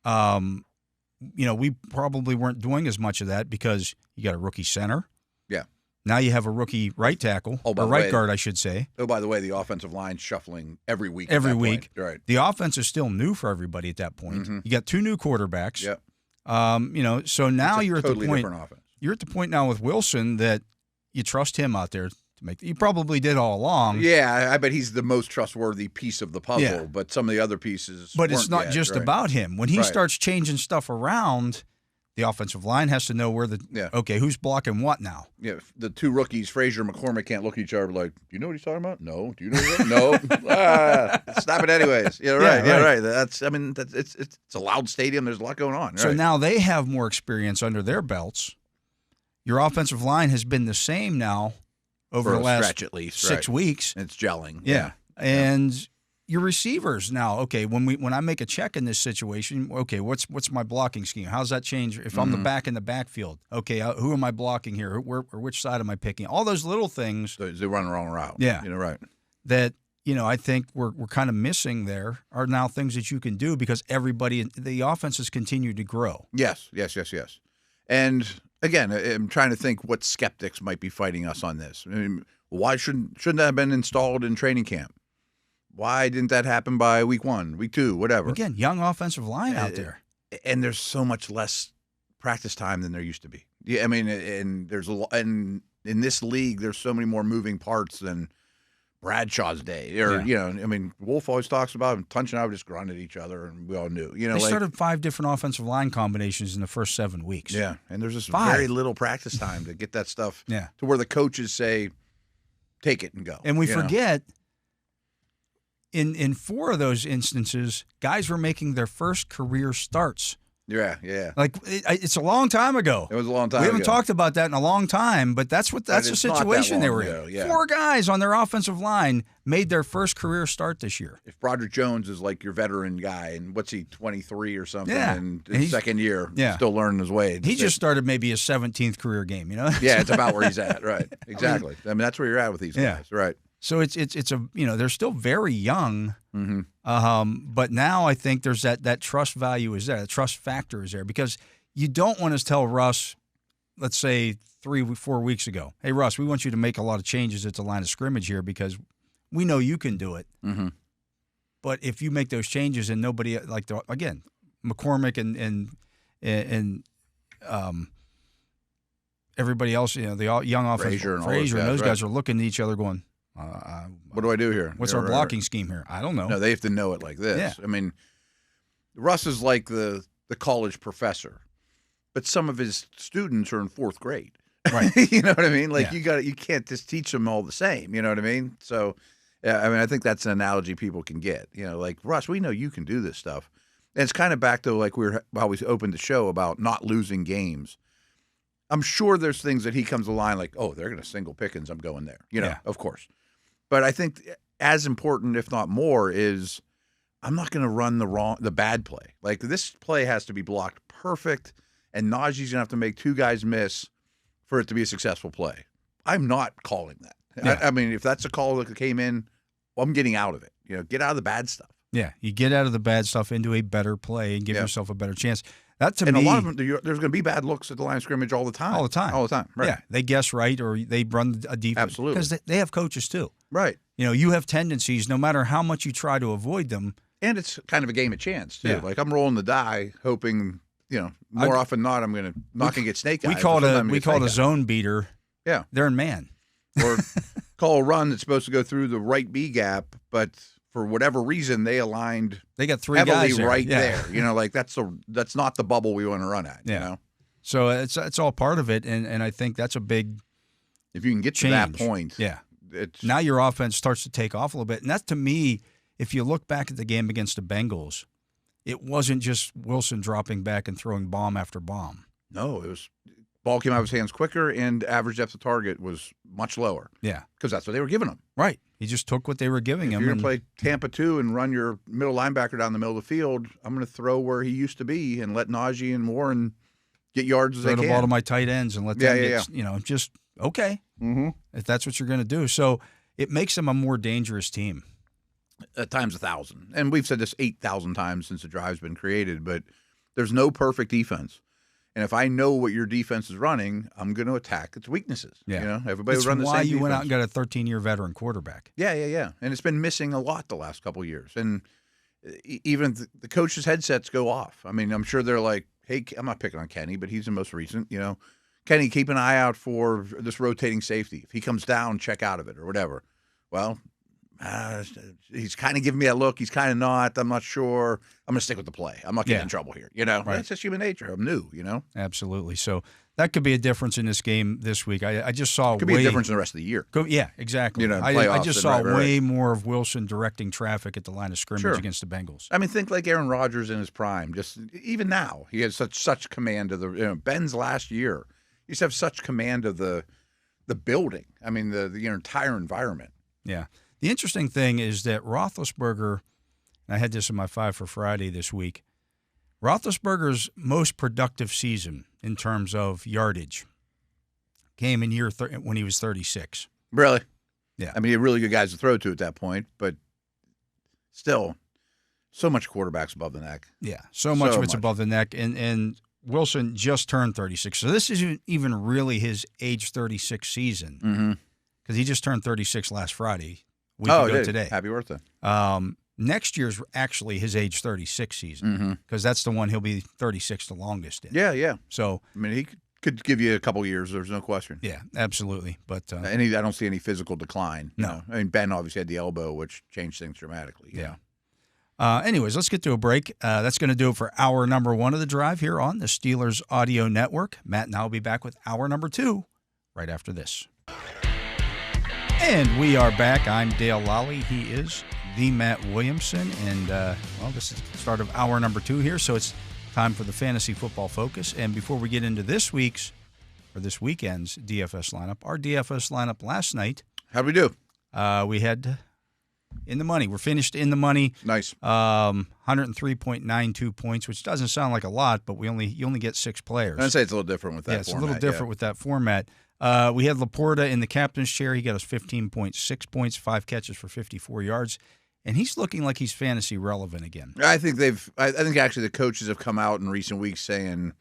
we probably weren't doing as much of that because you got a rookie center. Yeah. Now you have a rookie right tackle, or right guard, I should say. Oh, by the way, the offensive line shuffling every week. Every week. Right. The offense is still new for everybody at that point. You got 2 new quarterbacks. Yep. So now you're totally at the point. Different offense. You're at the point now with Wilson that you trust him out there to make. You probably did all along. Yeah, I bet he's the most trustworthy piece of the puzzle. Yeah. But some of the other pieces. But it's not just about him. When he starts changing stuff around, the offensive line has to know where okay, who's blocking what now? Yeah, the 2 rookies, Frazier and McCormick, can't look at each other like, do you know what he's talking about? No. Do you know what? No. Stop it anyways. Yeah, right. Yeah, right. It's a loud stadium. There's a lot going on. So now they have more experience under their belts. Your offensive line has been the same now over the last stretch at least, 6 weeks. It's gelling. Yeah. And, your receivers now. Okay, when I make a check in this situation, okay, what's my blocking scheme? How's that change if I'm the back in the backfield? Okay, who am I blocking here? Or which side am I picking? All those little things. So they run the wrong route. Yeah, right. That I think we're kind of missing there are now things that you can do because the offenses continue to grow. Yes. And again, I'm trying to think what skeptics might be fighting us on this. I mean, why shouldn't that have been installed in training camp? Why didn't that happen by week 1, week 2, whatever? Again, young offensive line out there. And there's so much less practice time than there used to be. Yeah, I mean, and there's a lot, and in this league, there's so many more moving parts than Bradshaw's day. Or, I mean, Wolf always talks about him. Tunch and I would just grunt at each other, and we all knew. They started 5 different offensive line combinations in the first 7 weeks. Yeah, and there's just 5. very little practice time to get that stuff to where the coaches say, take it and go. And we forget, in 4 of those instances, guys were making their first career starts. Yeah. Like, it's a long time ago. It was a long time ago. We haven't talked about that in a long time, but that's the situation they were in. Yeah. 4 guys on their offensive line made their first career start this year. If Broderick Jones is like your veteran guy, and what's he, 23 or something, and his second year, still learning his way. He just started maybe his 17th carear game, Yeah, it's about where he's at, right. Exactly. I mean, that's where you're at with these guys, right. So it's a they're still very young, but now I think there's that trust value is there, the trust factor is there because you don't want to tell Russ, let's say 3-4 weeks ago, hey Russ, we want you to make a lot of changes at the line of scrimmage here because we know you can do it. Mm-hmm. But if you make those changes and nobody again, McCormick and everybody else, the young offense, Frazier and those guys are looking at each other going, what do I do here? What's our blocking scheme here? I don't know. No, they have to know it like this. Yeah. I mean, Russ is like the college professor, but some of his students are in 4th grade. Right. You know what I mean? Like you can't just teach them all the same. You know what I mean? So, I mean, I think that's an analogy people can get. Like Russ, we know you can do this stuff, and it's kind of back to like we always opened the show about not losing games. I'm sure there's things that he comes to line like, oh, they're going to single Pickens, I'm going there. Of course. But I think as important, if not more, is I'm not going to run the bad play. Like this play has to be blocked perfect, and Najee's going to have to make 2 guys miss for it to be a successful play. I'm not calling that. Yeah. I mean, if that's a call that came in, well, I'm getting out of it. Get out of the bad stuff. Yeah, you get out of the bad stuff into a better play and give yourself a better chance. That to me, a lot of them, there's going to be bad looks at the line of scrimmage all the time. All the time. Right. Yeah, they guess right or they run a defense. Absolutely. Because they have coaches too. Right. You have tendencies, no matter how much you try to avoid them. And it's kind of a game of chance too. Yeah. Like I'm rolling the die, hoping more often than not I'm going to get snake eyes. We call it a zone beater. Yeah, they're in man. Or call a run that's supposed to go through the right B gap, but for whatever reason they aligned. They got 3 heavily guys there. Right there. Like that's not the bubble we want to run at. Yeah. So it's all part of it, and I think that's a big. If you can get change. to that point, now your offense starts to take off a little bit, and that to me, if you look back at the game against the Bengals, it wasn't just Wilson dropping back and throwing bomb after bomb. No, it was ball came out of his hands quicker, and average depth of target was much lower. Yeah, because that's what they were giving him. Right. He just took what they were giving him. If you're going to play Tampa 2 and run your middle linebacker down the middle of the field, I'm going to throw where he used to be and let Najee and Warren get yards as they can. Throw the ball to my tight ends and let them get, just okay. Mm-hmm. If that's what you're going to do. So it makes them a more dangerous team. Times 1,000. And we've said this 8,000 times since the drive's been created, but there's no perfect defense. And if I know what your defense is running, I'm going to attack its weaknesses. Yeah. Everybody would run the same defense. Why you defense. went out and got a 13-year veteran quarterback. Yeah. And it's been missing a lot the last couple of years. And even the coaches' headsets go off. I mean, I'm sure they're like, hey, I'm not picking on Kenny, but he's the most recent, Kenny, keep an eye out for this rotating safety. If he comes down, check out of it or whatever. Well, he's kind of giving me that look. He's kind of not. I'm not sure. I'm going to stick with the play. I'm not getting in trouble here. Right. That's just human nature. I'm new, Absolutely. So that could be a difference in this game this week. I just saw could be a difference in the rest of the year. Yeah, exactly. I just saw way more of Wilson directing traffic at the line of scrimmage against the Bengals. I mean, think like Aaron Rodgers in his prime. Just even now, he has such command of the. Ben's last year, he used to have such command of the building. I mean, the entire environment. Yeah. The interesting thing is that Roethlisberger, and I had this in my 5 for Friday this week, Roethlisberger's most productive season in terms of yardage came in when he was 36. Really? Yeah. I mean, he had really good guys to throw to at that point, but still, so much quarterbacks above the neck. Yeah, so much of it's above the neck. And Wilson just turned 36. So this isn't even really his age 36 season because he just turned 36 last Friday, a week ago today. Happy birthday. Next year's actually his age 36 season because that's the one he'll be 36 the longest in. Yeah, yeah. So I mean, he could give you a couple years. There's no question. Yeah, absolutely. But I don't see any physical decline. No. I mean, Ben obviously had the elbow, which changed things dramatically. Yeah. Anyways, let's get to a break. That's going to do it for hour number 1 of the drive here on the Steelers Audio Network. Matt and I will be back with hour number 2 right after this. And we are back. I'm Dale Lolley. He is the Matt Williamson. And, this is the start of hour number 2 here, so it's time for the Fantasy Football Focus. And before we get into this weekend's DFS lineup, our DFS lineup last night. How'd we do? We had in the money. We're finished in the money. Nice. 103.92 points, which doesn't sound like a lot, but you only get 6 players. I'd say it's a little different with that format. It's a little different with that format. We had Laporta in the captain's chair. He got us 15.6 points, 5 catches for 54 yards. And he's looking like he's fantasy relevant again. I think actually the coaches have come out in recent weeks saying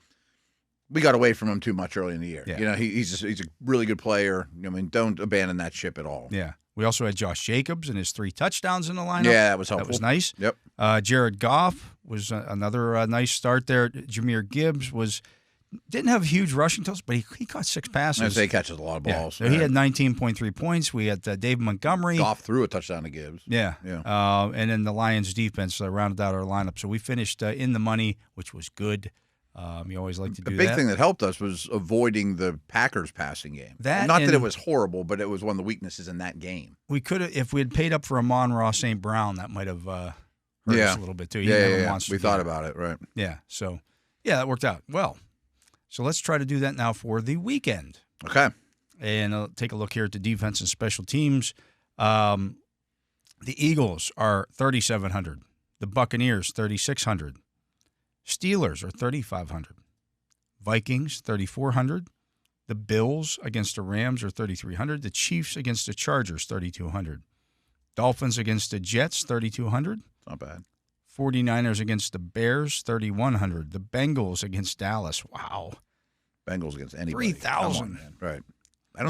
we got away from him too much early in the year. Yeah. He's a really good player. I mean, don't abandon that ship at all. Yeah. We also had Josh Jacobs and his 3 touchdowns in the lineup. Yeah, that was helpful. That was nice. Yep. Jared Goff was another nice start there. Jameer Gibbs didn't have huge rushing totals, but he caught 6 passes. I'd say he catches a lot of balls. Yeah. So he had 19.3 points. We had Dave Montgomery. Goff threw a touchdown to Gibbs. Yeah. And then the Lions defense rounded out our lineup. So we finished in the money, which was good. You always like to do that. The big thing that helped us was avoiding the Packers passing game. Not that it was horrible, but it was one of the weaknesses in that game. We could have, if we had paid up for Amon-Ra St. Brown, that might have hurt us a little bit too. We thought about it, right? Yeah. So, that worked out well. So let's try to do that now for the weekend. Okay. And I'll take a look here at the defense and special teams. The Eagles are 3,700. The Buccaneers, 3,600. Steelers are 3,500. Vikings, 3,400. The Bills against the Rams are 3,300. The Chiefs against the Chargers, 3,200. Dolphins against the Jets, 3,200. Not bad. 49ers against the Bears, 3,100. The Bengals against Dallas. Wow. Bengals against anybody. 3,000. Right.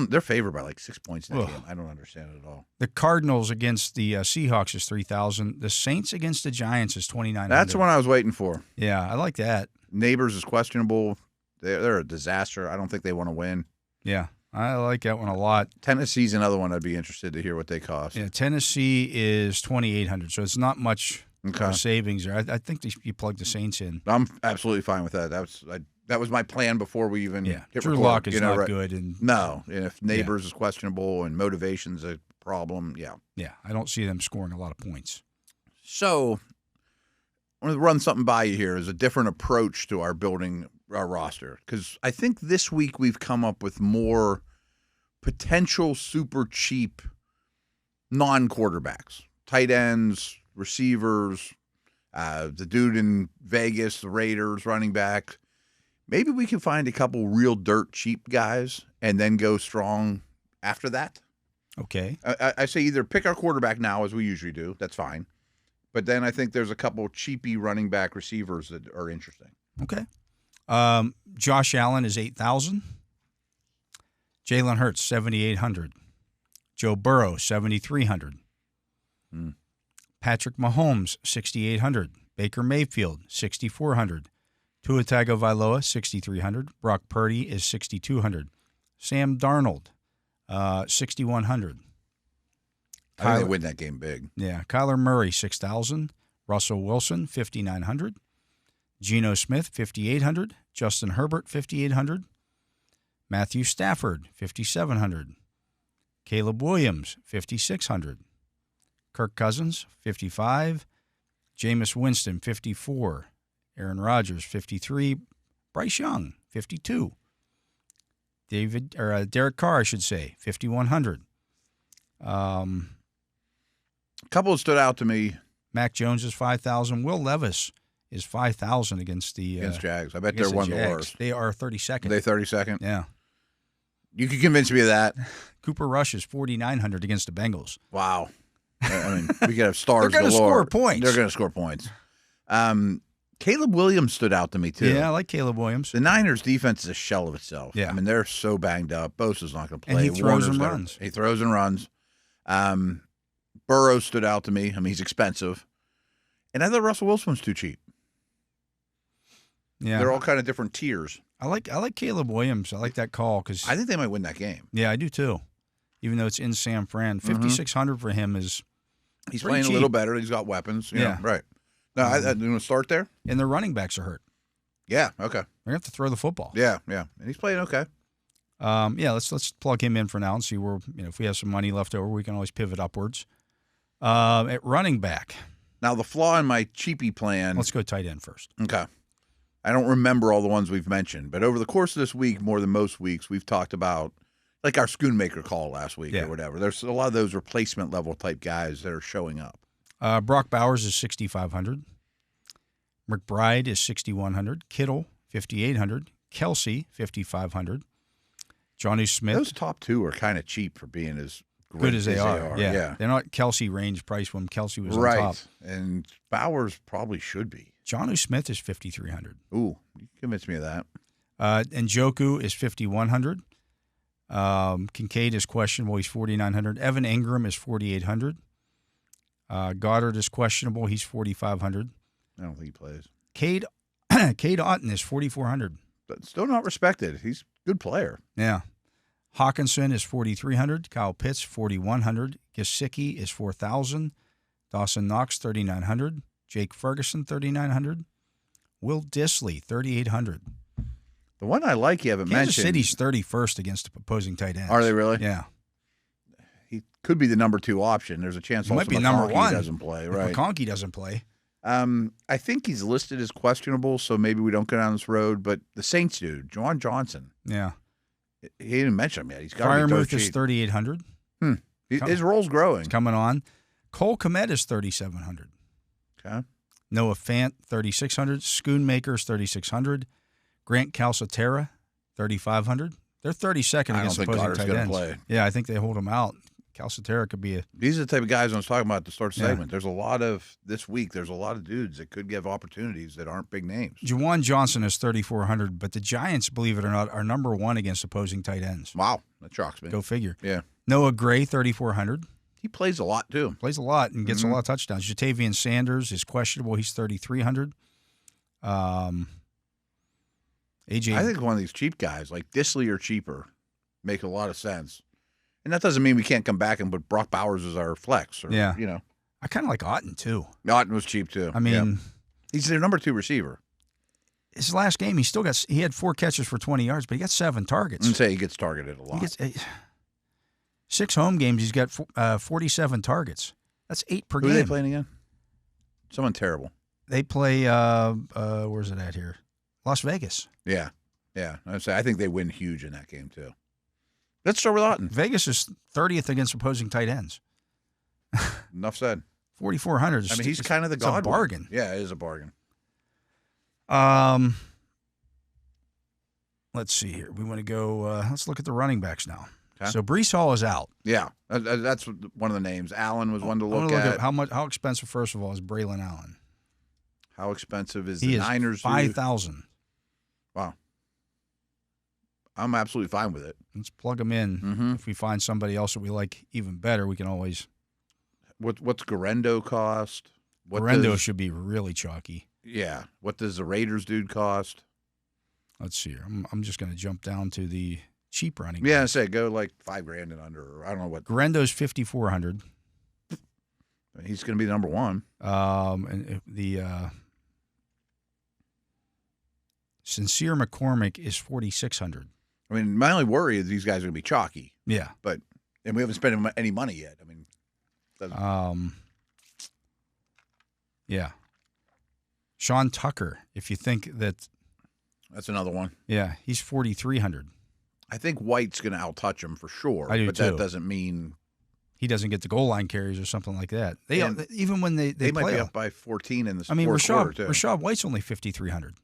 They're favored by like 6 points in that game. I don't understand it at all. The Cardinals against the Seahawks is 3,000. The Saints against the Giants is 2,900. That's the one I was waiting for. Yeah, I like that. Neighbors is questionable. They're a disaster. I don't think they want to win. Yeah, I like that one a lot. Tennessee's another one I'd be interested to hear what they cost. Yeah, Tennessee is 2,800, so it's not much savings there. I think you plug the Saints in. I'm absolutely fine with that. That was my plan before we even hit Drew record. Lock is not good. And if Neighbors is questionable and motivation's a problem, Yeah, I don't see them scoring a lot of points. So I want to run something by you here as a different approach to our building our roster, because I think this week we've come up with more potential super cheap non-quarterbacks, tight ends, receivers, the dude in Vegas, the Raiders, running back. Maybe we can find a couple real dirt cheap guys and then go strong after that. Okay. I say either pick our quarterback now, as we usually do. That's fine. But then I think there's a couple cheapy running back receivers that are interesting. Okay. Josh Allen is 8,000. Jalen Hurts, 7,800. Joe Burrow, 7,300. Patrick Mahomes, 6,800. Baker Mayfield, 6,400. Tua Tagovailoa, 6,300. Brock Purdy is 6,200. Sam Darnold, 6,100. I think they win that game big. Yeah. Kyler Murray, 6,000. Russell Wilson, 5,900. Geno Smith, 5,800. Justin Herbert, 5,800. Matthew Stafford, 5,700. Caleb Williams, 5,600. Kirk Cousins, 55. Jameis Winston, 54. Aaron Rodgers, 53. Bryce Young, 52. Derek Carr, I should say, 5,100. A couple that stood out to me. Mac Jones is 5,000. Will Levis is 5,000 against Jags. I bet they're one of the worst. They are 32nd. They 32nd? Yeah. You could convince me of that. Cooper Rush is 4,900 against the Bengals. Wow. I mean, we could have stars They're going to score points. They're going to score points. Caleb Williams stood out to me, too. Yeah, I like Caleb Williams. The Niners' defense is a shell of itself. Yeah. I mean, they're so banged up. Bosa's not going to play. And he throws and runs. He throws and runs. Burrow stood out to me. I mean, he's expensive. And I thought Russell Wilson was too cheap. Yeah. They're all kind of different tiers. I like Caleb Williams. I like that call because I think they might win that game. Yeah, I do too. Even though it's in San Fran, 5,600 for him is he's playing cheap. A little better. He's got weapons. You know, right. No, I'm going to start there. And the running backs are hurt. Yeah. Okay. They're gonna have to throw the football. Yeah. And he's playing okay. Let's plug him in for now and see where if we have some money left over, we can always pivot upwards. At running back. Now the flaw in my cheapie plan. Let's go tight end first. Okay. I don't remember all the ones we've mentioned, but over the course of this week, more than most weeks, we've talked about like our Schoonmaker call last week or whatever. There's a lot of those replacement level type guys that are showing up. Brock Bowers is 6,500. McBride is 6,100. Kittle, 5,800. Kelsey, 5,500. Johnny Smith. Those top two are kind of cheap for being as good as they are. Yeah. They're not Kelsey range price when Kelsey was on top. And Bowers probably should be. Johnny Smith is 5,300. Ooh, you convinced me of that. And Njoku is 5,100. Kincaid is questionable. He's 4,900. Evan Ingram is 4,800. Goddard is questionable. He's 4,500. I don't think he plays. Cade Otton is 4,400. But still not respected. He's a good player. Yeah. Hawkinson is 4,300. Kyle Pitts, 4,100. Gesicki is 4,000. Dawson Knox, 3,900. Jake Ferguson, 3,900. Will Dissly, 3,800. The one I like you haven't Kansas mentioned. City's 31st against opposing tight ends. Are they really? Yeah. He could be the number 2 option. There's a chance he might be number 1. Doesn't play, right? If McConkey doesn't play. I think he's listed as questionable, so maybe we don't go down this road. But the Saints dude, Juwan Johnson. Yeah. He didn't mention him yet. He's got to be Freiermuth is 3,800. His role's growing. It's coming on. Cole Kmet is 3,700. Okay. Noah Fant, 3,600. Schoonmaker is 3,600. Grant Calcaterra, 3,500. They're 32nd against opposing tight ends. Play. Yeah, I think they hold him out. Calcaterra could be a. These are the type of guys I was talking about at the start of the segment. Yeah. This week, there's a lot of dudes that could give opportunities that aren't big names. Juwan Johnson is 3,400, but the Giants, believe it or not, are number 1 against opposing tight ends. Wow. That shocks me. Go figure. Yeah. Noah Gray, 3,400. He plays a lot, too. Plays a lot and gets a lot of touchdowns. Jatavian Sanders is questionable. He's 3,300. AJ. I think one of these cheap guys, like Dissly or cheaper, make a lot of sense. And that doesn't mean we can't come back and put Brock Bowers as our flex. Or, yeah. You know. I kind of like Otton, too. Otton was cheap, too. I mean. He's their number 2 receiver. His last game, he had 4 catches for 20 yards, but he got 7 targets. I'd say he gets targeted a lot. He gets 6 home games, he's got 47 targets. That's 8 per game. Who are they playing again? Someone terrible. They play, where's it at here? Las Vegas. Yeah. I'd say I think they win huge in that game, too. Let's start with Otton. Vegas is 30th against opposing tight ends. Enough said. 4,400. I mean, he's kind of the god. It's a bargain. Yeah, it is a bargain. Let's see here. We want to go, let's look at the running backs now. Okay. So Breece Hall is out. Yeah, that's one of the names. Allen was one to look at. How expensive, first of all, is Braylon Allen? How expensive is the Niners? 5,000. Wow. I'm absolutely fine with it. Let's plug him in. Mm-hmm. If we find somebody else that we like even better, we can always. What's Garendo cost? Garendo should be really chalky. Yeah. What does the Raiders dude cost? Let's see here. I'm just going to jump down to the cheap running. Yeah, say go like $5,000 and under. Or I don't know what. Garendo's 5,400. He's going to be number 1. And the Sincere McCormick is 4,600. I mean, my only worry is these guys are going to be chalky. Yeah, and we haven't spent any money yet. I mean, yeah. Sean Tucker, if you think that's another one. Yeah, he's 4,300. I think White's going to outtouch him for sure. I do but too. That doesn't mean he doesn't get the goal line carries or something like that. Even when they might play be up by 14 in the fourth quarter too. Rashad White's only 5,300.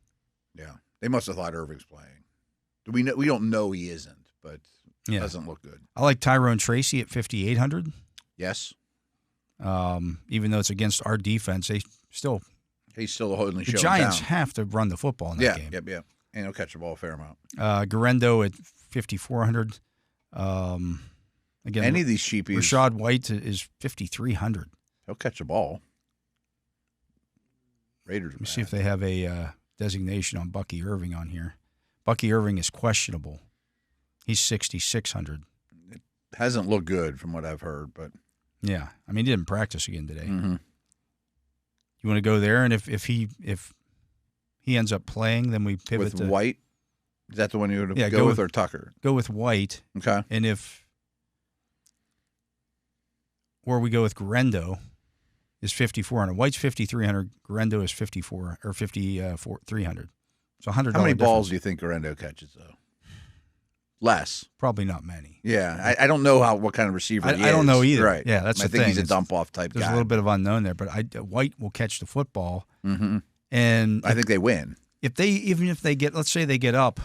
Yeah, they must have thought Irving's playing. We don't know he isn't, but it doesn't look good. I like Tyrone Tracy at 5,800. Yes. Even though it's against our defense, he's still holding the Giants have to run the football in that game. Yeah. And he'll catch the ball a fair amount. Garendo at 5,400. Again, any of these sheepies. Rashad White is 5,300. He'll catch the ball. Raiders. Let me see if they have a designation on Bucky Irving on here. Bucky Irving is questionable. He's 6,600. It hasn't looked good from what I've heard, but yeah, I mean, he didn't practice again today. Mm-hmm. You want to go there, and if he ends up playing, then we pivot with to White. Is that the one you would go with or Tucker? Go with White. Okay. And or we go with Garendo is 5,400. White's 5,300. Garendo is 5,300. So $100. How many balls do you think Garendo catches though? Less. Probably not many. Yeah, I don't know what kind of receiver he is. I don't know either. Right. Yeah, that's the thing. I think he's a dump-off type guy. There's a little bit of unknown there, but White will catch the football. Mm-hmm. And I think they win. Even if they get, let's say they get up,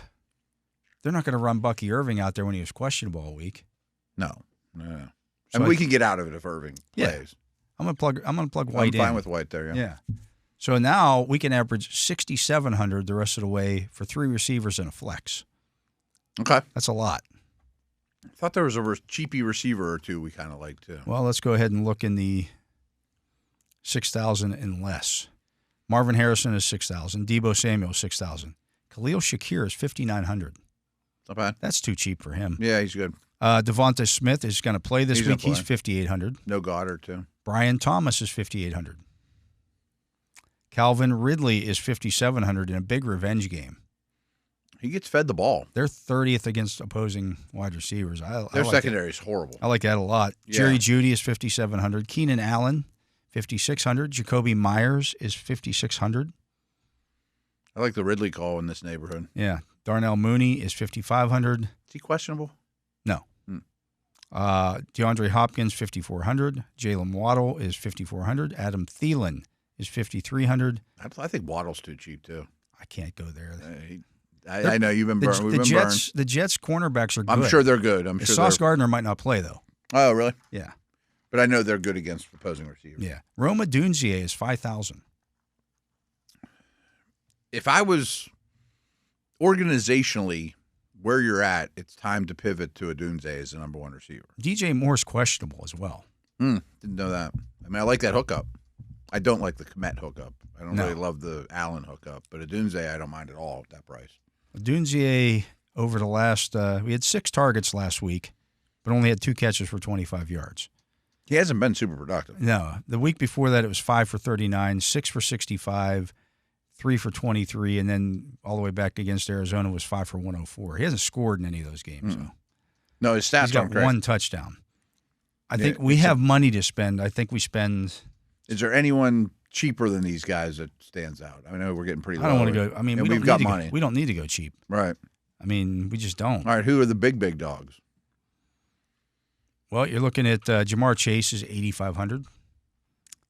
they're not going to run Bucky Irving out there when he was questionable all week. No. So we can get out of it if Irving plays. I'm going to plug White in. I'm fine with White there, Yeah. So now we can average 6,700 the rest of the way for 3 receivers and a flex. Okay. That's a lot. I thought there was a cheapy receiver or two we kind of liked too. Well, let's go ahead and look in the 6,000 and less. Marvin Harrison is 6,000. Deebo Samuel is 6,000. Khalil Shakir is 5,900. Not bad. That's too cheap for him. Yeah, he's good. Devonta Smith is going to play this week. He's 5,800. No Goddard too. Brian Thomas is 5,800. Calvin Ridley is 5,700 in a big revenge game. He gets fed the ball. They're 30th against opposing wide receivers. Their secondary is horrible. I like that a lot. Yeah. Jerry Jeudy is 5,700. Keenan Allen, 5,600. Jacoby Myers is 5,600. I like the Ridley call in this neighborhood. Yeah. Darnell Mooney is 5,500. Is he questionable? No. DeAndre Hopkins, 5,400. Jalen Waddle is 5,400. Adam Thielen is 5,300. I think Waddle's too cheap, too. I can't go there. I know you've been burned. The Jets cornerbacks are good. I'm sure they're good. Sauce Gardner might not play, though. Oh, really? Yeah. But I know they're good against opposing receivers. Yeah. Roma Dunzier is 5,000. If I was organizationally where you're at, it's time to pivot to a Dunzier as the number 1 receiver. DJ Moore's questionable as well. Didn't know that. I mean, I like that hookup. I don't like the Kmet hookup. I don't really love the Allen hookup, but a Dunzier I don't mind at all at that price. Dunzier over the last we had 6 targets last week, but only had 2 catches for 25 yards. He hasn't been super productive. No. The week before that it was 5 for 39, 6 for 65, 3 for 23, and then all the way back against Arizona was 5 for 104. He hasn't scored in any of those games. So. No, his stats He's got great. 1 touchdown. I think we have money to spend. I think we spend. Is there anyone cheaper than these guys that stands out? I know we're getting pretty low. I don't want to go. I mean, we've got money. We don't need to go cheap. Right. I mean, we just don't. All right, who are the big dogs? Well, you're looking at Jamar Chase is 8,500.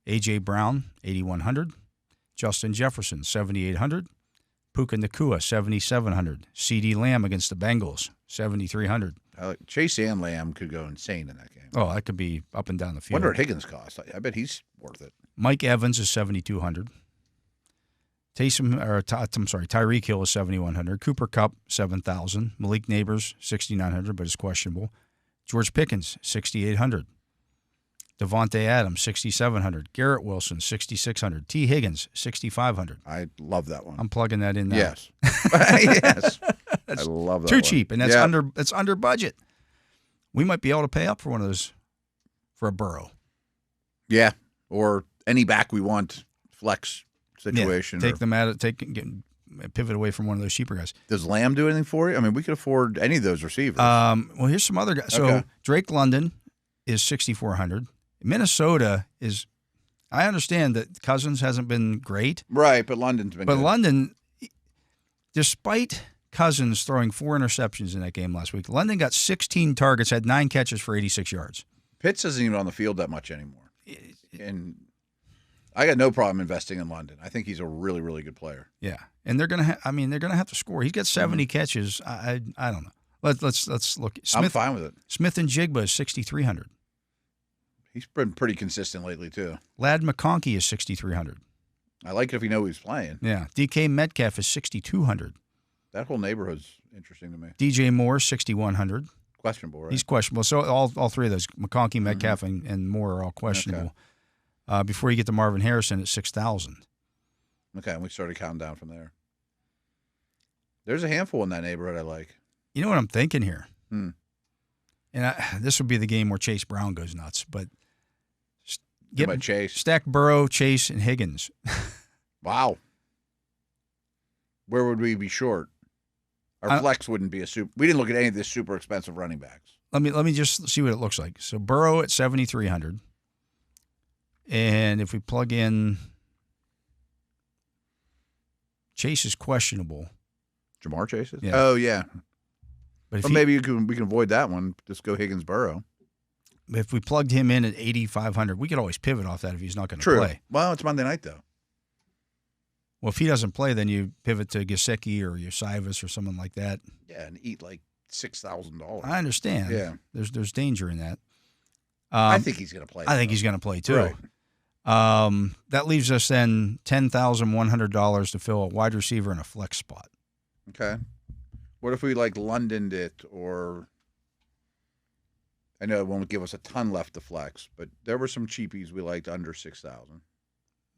A.J. Brown, 8,100. Justin Jefferson, 7,800. Puka Nacua, 7,700. C.D. Lamb against the Bengals, 7,300. Chase and Lamb could go insane in that game. Oh, that could be up and down the field. Wonder what Higgins costs. I bet he's worth it. Mike Evans is 7,200. Tyreek Hill is 7,100. Cooper Kupp, 7,000. Malik Neighbors, 6,900, but is questionable. George Pickens, 6,800. Devontae Adams, 6,700. Garrett Wilson, 6,600. T. Higgins, 6,500. I love that one. I'm plugging that in now. Yes. Yes. I love that Too one. cheap, and that's under budget. We might be able to pay up for one of those for a Burrow. Yeah, or any back we want, flex situation. Take them out of pivot away from one of those cheaper guys. Does Lamb do anything for you? I mean, we could afford any of those receivers. Well, here's some other guys. So Drake London is 6,400. Minnesota is. I understand that Cousins hasn't been great, right? But London's been. But good. London, despite Cousins throwing 4 interceptions in that game last week, London got 16 targets, had 9 catches for 86 yards. Pitts isn't even on the field that much anymore. And I got no problem investing in London. I think he's a really, really good player. Yeah, and they're gonna. They're gonna have to score. He's got 70 catches. I don't know. Let's look. Smith, I'm fine with it. Smith and Jigba is 6,300. He's been pretty consistent lately too. Lad McConkey is 6,300. I like it if you know who he's playing. Yeah, DK Metcalf is 6,200. That whole neighborhood's interesting to me. DJ Moore 6,100. Questionable, right? He's questionable. So all three of those, McConkey, Metcalf, and Moore are all questionable. Okay. Before you get to Marvin Harrison at 6,000. Okay, and we started counting down from there. There's a handful in that neighborhood I like. You know what I'm thinking here? And this would be the game where Chase Brown goes nuts, but get Chase. Stack Burrow, Chase, and Higgins. Wow. Where would we be short? Our flex wouldn't be a super. We didn't look at any of the super expensive running backs. Let me just see what it looks like. So Burrow at 7,300, and if we plug in Chase is questionable. Jamar Chase is? Yeah. Oh yeah. But maybe we can avoid that one. Just go Higgins Burrow. If we plugged him in at 8,500, we could always pivot off that if he's not going to play. Well, it's Monday night though. Well, if he doesn't play, then you pivot to Gesicki or Yosivas or someone like that. Yeah, and eat like $6,000. I understand. Yeah, there's danger in that. I think he's going to play. I think he's going to play too. Right. That leaves us then $10,100 to fill a wide receiver and a flex spot. Okay. What if we Londoned it, or I know it won't give us a ton left to flex, but there were some cheapies we liked under 6,000.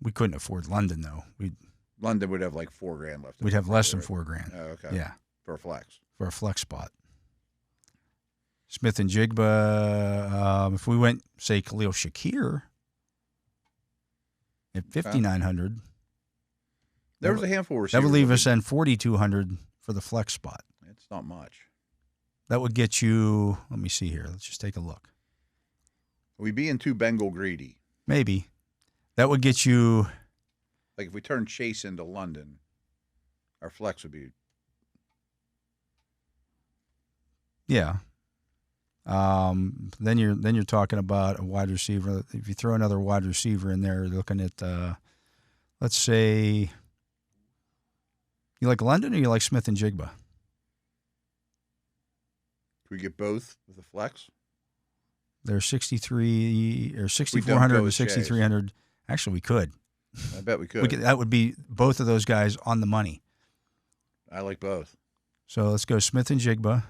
We couldn't afford London though. London would have $4,000 left. We'd have less than $4,000. Oh, okay. Yeah. For a flex. For a flex spot. Smith and Jigba, if we went, say, Khalil Shakir at 5,900. There was a handful of receivers. That would leave us then 4,200 for the flex spot. It's not much. That would get you, let me see here. Let's just take a look. Are we being too Bengal greedy? Maybe. That would get you. If we turn Chase into London, our flex would be. Yeah. Then you're talking about a wide receiver. If you throw another wide receiver in there, you're looking at, let's say, you like London or you like Smith and Jigba? Can we get both with the flex? They're 6,400 or 6,300. Actually, we could. I bet we could. That would be both of those guys on the money. I like both. So let's go Smith and Jigba,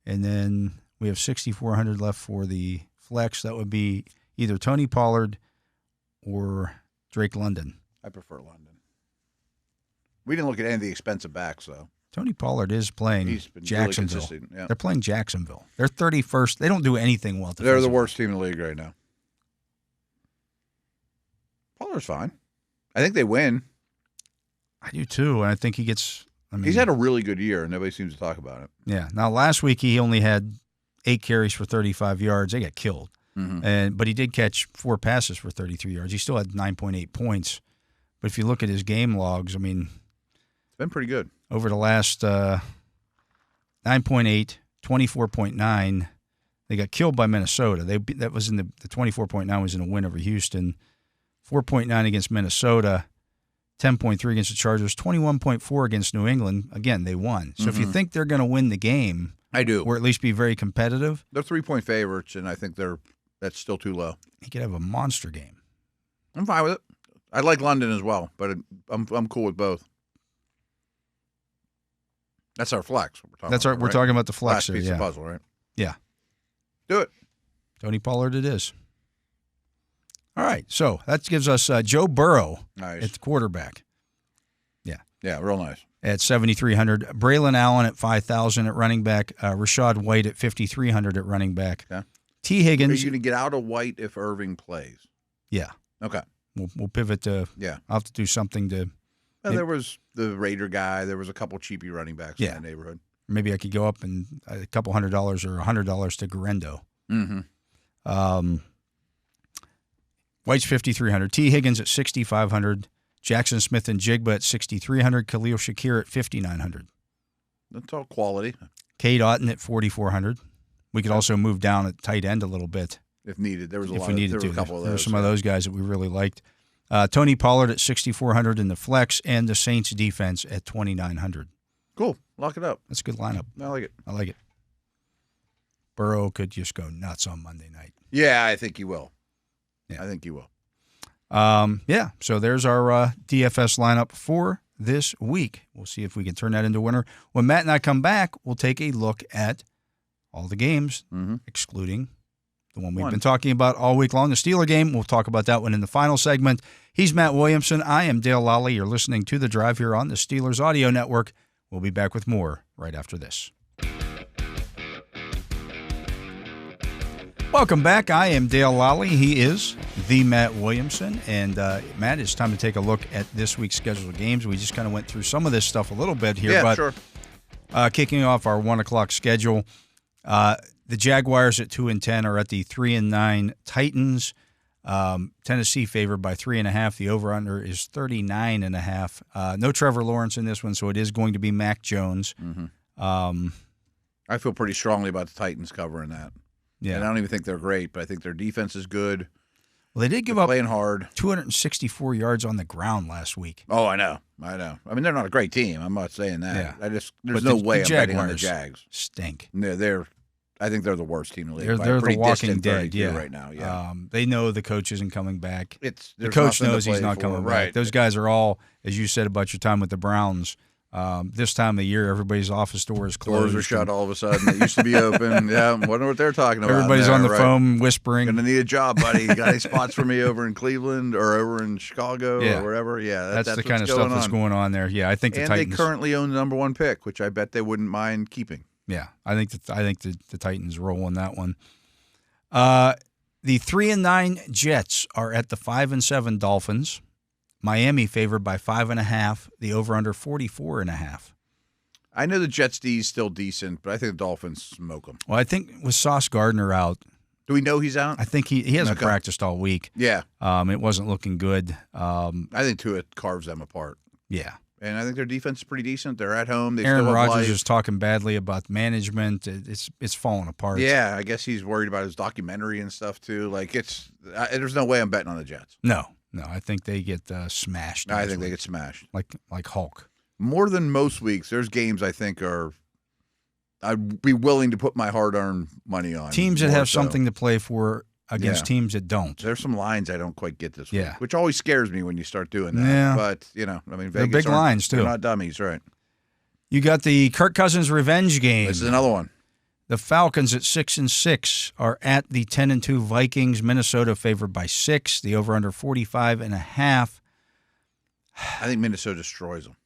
and then we have 6,400 left for the flex. That would be either Tony Pollard or Drake London. I prefer London. We didn't look at any of the expensive backs, though. Tony Pollard is playing Jacksonville. Really yeah. They're playing Jacksonville. They're 31st. They don't do anything well. They're the worst team in the league right now. Pollard's fine. I think they win. I do too, and I think he gets. He's had a really good year, and nobody seems to talk about it. Yeah. Now, last week he only had 8 carries for 35 yards. They got killed, but he did catch 4 passes for 33 yards. He still had 9.8 points. But if you look at his game logs, it's been pretty good over the last 9.8, 24.9. They got killed by Minnesota. That was in the 24.9 was in a win over Houston. 4.9 against Minnesota, 10.3 against the Chargers, 21.4 against New England. Again, they won. So if you think they're going to win the game, I do, or at least be very competitive, they're 3-point favorites, and I think that's still too low. He could have a monster game. I'm fine with it. I like London as well, but I'm cool with both. That's our flex. We're talking about the flex. Last piece of puzzle, right? Yeah. Do it. Tony Pollard it is. All right, so that gives us Joe Burrow at the quarterback. Yeah. Yeah, real nice. At 7,300. Braylon Allen at 5,000 at running back. Rashad White at 5,300 at running back. Yeah. T. Higgins. Are you going to get out of White if Irving plays? Yeah. Okay. We'll pivot to. Yeah. I'll have to do something to. There was the Raider guy. There was a couple cheapy running backs in that neighborhood. Maybe I could go up and a couple $100 or $100 to Garendo. Mm-hmm. White's 5,300. T. Higgins at 6,500. Jackson Smith and Jigba at 6,300. Khalil Shakir at 5,900. That's all quality. Cade Otton at 4,400. We could also move down at tight end a little bit. if needed. There was a if lot. We needed There to. were a couple of those. There were some of those guys that we really liked. Tony Pollard at 6,400 in the flex, and the Saints defense at 2,900. Cool. Lock it up. That's a good lineup. I like it. I like it. Burrow could just go nuts on Monday night. Yeah, I think he will. Yeah. I think he will. So there's our DFS lineup for this week. We'll see if we can turn that into a winner. When Matt and I come back, we'll take a look at all the games, excluding the one we've been talking about all week long, the Steeler game. We'll talk about that one in the final segment. He's Matt Williamson. I am Dale Lolley. You're listening to The Drive here on the Steelers Audio Network. We'll be back with more right after this. Welcome back. I am Dale Lolley. He is the Matt Williamson. And, Matt, it's time to take a look at this week's scheduled games. We just kind of went through some of this stuff a little bit here. Yeah, but, sure. Kicking off our 1 o'clock schedule, the Jaguars at 2-10 are at the 3-9 Titans. Tennessee favored by 3.5. The over/under is 39.5. No Trevor Lawrence in this one, so it is going to be Mac Jones. I feel pretty strongly about the Titans covering that. Yeah, and I don't even think they're great, but I think their defense is good. Well, they did give They're up playing hard. 264 yards on the ground last week. Oh, I know. I mean, they're not a great team. I'm not saying that. Yeah. There's no way I'm betting on the Jaguars Jags. stink. I think they're the worst team in the league. They're the Walking Dead. Yeah, right now. Yeah, they know the coach isn't coming back. The coach knows he's not coming right. back. Those guys are all, as you said about your time with the Browns. This time of year, everybody's office door is closed. Doors are shut all of a sudden. They used to be open. Yeah, wonder what they're talking about. Everybody's on the phone whispering. Going to need a job, buddy. Got any spots for me over in Cleveland or over in Chicago or wherever? Yeah, that's the kind of stuff that's going on there. Yeah, I think the Titans. And they currently own the number 1 pick, which I bet they wouldn't mind keeping. Yeah, I think the Titans roll on that one. The 3-9 Jets are at the 5-7 Dolphins. Miami favored by 5.5. The over/under 44.5. I know the Jets D is still decent, but I think the Dolphins smoke them. Well, I think with Sauce Gardner out, do we know he's out? I think he hasn't practiced all week. Yeah, it wasn't looking good. I think Tua carves them apart. Yeah. And I think their defense is pretty decent. They're at home. Aaron Rodgers is talking badly about management. It's falling apart. Yeah, I guess he's worried about his documentary and stuff too. Like there's no way I'm betting on the Jets. No, I think they get smashed. I think they get smashed like Hulk. More than most weeks, there's games I think I'd be willing to put my hard-earned money on. Teams that have something to play for against teams that don't. There's some lines I don't quite get this week, which always scares me when you start doing that. Yeah. But, Vegas they're big lines, too. They're not dummies, right? You got the Kirk Cousins revenge game. This is another one. The Falcons at 6-6 are at the 10-2 Vikings. Minnesota favored by 6. The over/under 45.5. I think Minnesota destroys them.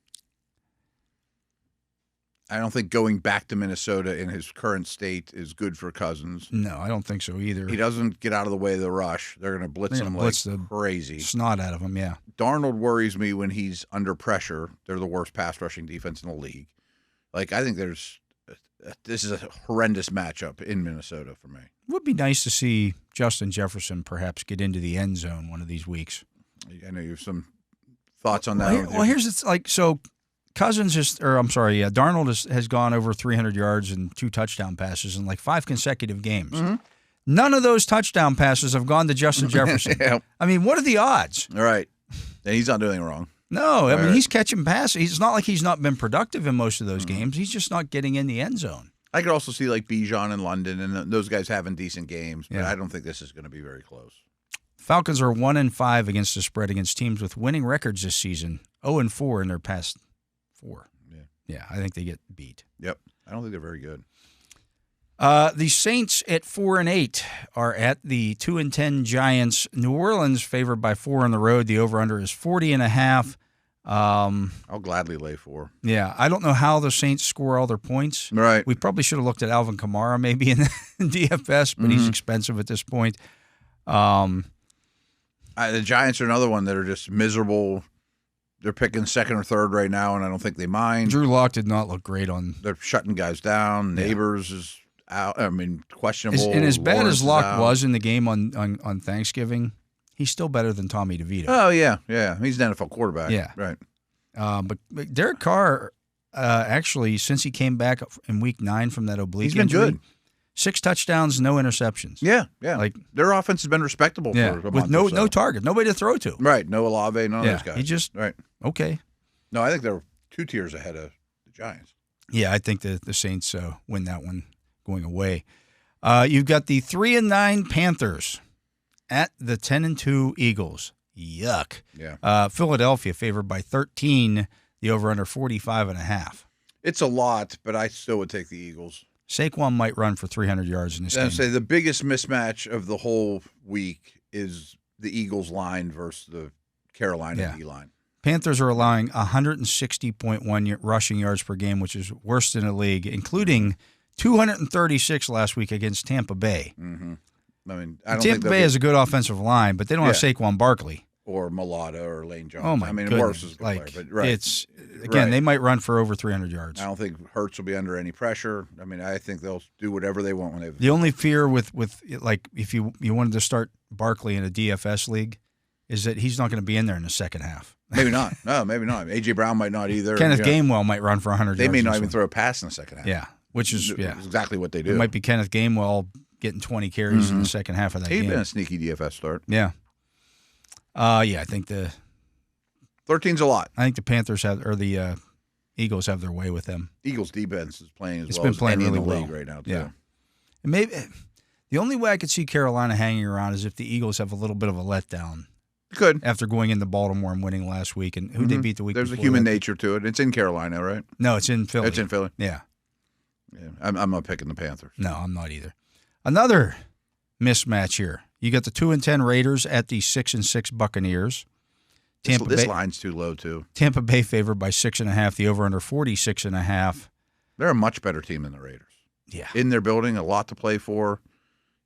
I don't think going back to Minnesota in his current state is good for Cousins. No, I don't think so either. He doesn't get out of the way of the rush. They're going to blitz him like crazy. Snot out of him, yeah. Darnold worries me when he's under pressure. They're the worst pass rushing defense in the league. I think this is a horrendous matchup in Minnesota for me. It would be nice to see Justin Jefferson perhaps get into the end zone one of these weeks. I know you have some thoughts on that. Well, here's so Darnold has gone over 300 yards and 2 touchdown passes in 5 consecutive games. Mm-hmm. None of those touchdown passes have gone to Justin Jefferson. Yeah. I mean, what are the odds? All right. And he's not doing anything wrong. No, he's catching passes. It's not like he's not been productive in most of those games. He's just not getting in the end zone. I could also see Bijan in London and those guys having decent games, but I don't think this is going to be very close. Falcons are 1-5 against the spread against teams with winning records this season. 0-4 in their past 4. Yeah, I think they get beat. Yep, I don't think they're very good. The Saints at 4-8 are at the 2-10 Giants. New Orleans favored by 4 on the road. The over/under is 40.5. I'll gladly lay 4. Yeah, I don't know how the Saints score all their points. Right. We probably should have looked at Alvin Kamara maybe in DFS, but he's expensive at this point. The Giants are another one that are just miserable. They're picking second or third right now, and I don't think they mind. Drew Lock did not look great on. They're shutting guys down. Neighbors is out. I mean, questionable. And as bad as Lock was in the game on Thanksgiving, he's still better than Tommy DeVito. Oh, yeah. He's an NFL quarterback. Yeah. Right. But Derek Carr, actually, since he came back in Week 9 from that oblique he's been injury, good. 6 touchdowns, no interceptions. Yeah. Like their offense has been respectable for a month with no or so. target, nobody to throw to. Right, no Olave, none of those guys. He just right. Okay. No, I think they're 2 tiers ahead of the Giants. Yeah, I think the Saints win that one going away. You've got the 3-9 Panthers at the 10-2 Eagles. Yuck. Yeah. Philadelphia favored by 13. The over/under 45.5. It's a lot, but I still would take the Eagles. Saquon might run for 300 yards in this game. I'd say the biggest mismatch of the whole week is the Eagles line versus the Carolina D line. Panthers are allowing 160.1 rushing yards per game, which is worst in the league, including 236 last week against Tampa Bay. Mm-hmm. I mean, I don't Tampa think Bay has a good offensive line, but they don't have Saquon Barkley. Or Mulata or Lane Jones. Oh, my goodness. Worse is a good player, but It's, again, they might run for over 300 yards. I don't think Hurts will be under any pressure. I mean, I think they'll do whatever they want when they. The only fear with like, if you wanted to start Barkley in a DFS league is that he's not going to be in there in the second half. Maybe not. No, maybe not. A.J. Brown might not either. Kenneth Gainwell might run for 100 yards. They may not even throw a pass in the second half. Yeah, which is exactly what they do. It might be Kenneth Gainwell getting 20 carries in the second half of that game. He's been a sneaky DFS start. Yeah. I think 13's a lot. I think the Panthers the Eagles have their way with them. Eagles defense is playing as it's well been as playing any really in the well league right now too. Yeah. And maybe the only way I could see Carolina hanging around is if the Eagles have a little bit of a letdown. Could after going into Baltimore and winning last week, and who they beat the week There's before. a human nature to it. It's in Carolina, right? No, it's in Philly. It's in Philly. Yeah. I'm not picking the Panthers. No, I'm not either. Another mismatch here. You got the 2-10 Raiders at the 6-6 Buccaneers. This line's too low too. Tampa Bay favored by 6.5. The over/under 46.5. They're a much better team than the Raiders. Yeah. In their building, a lot to play for.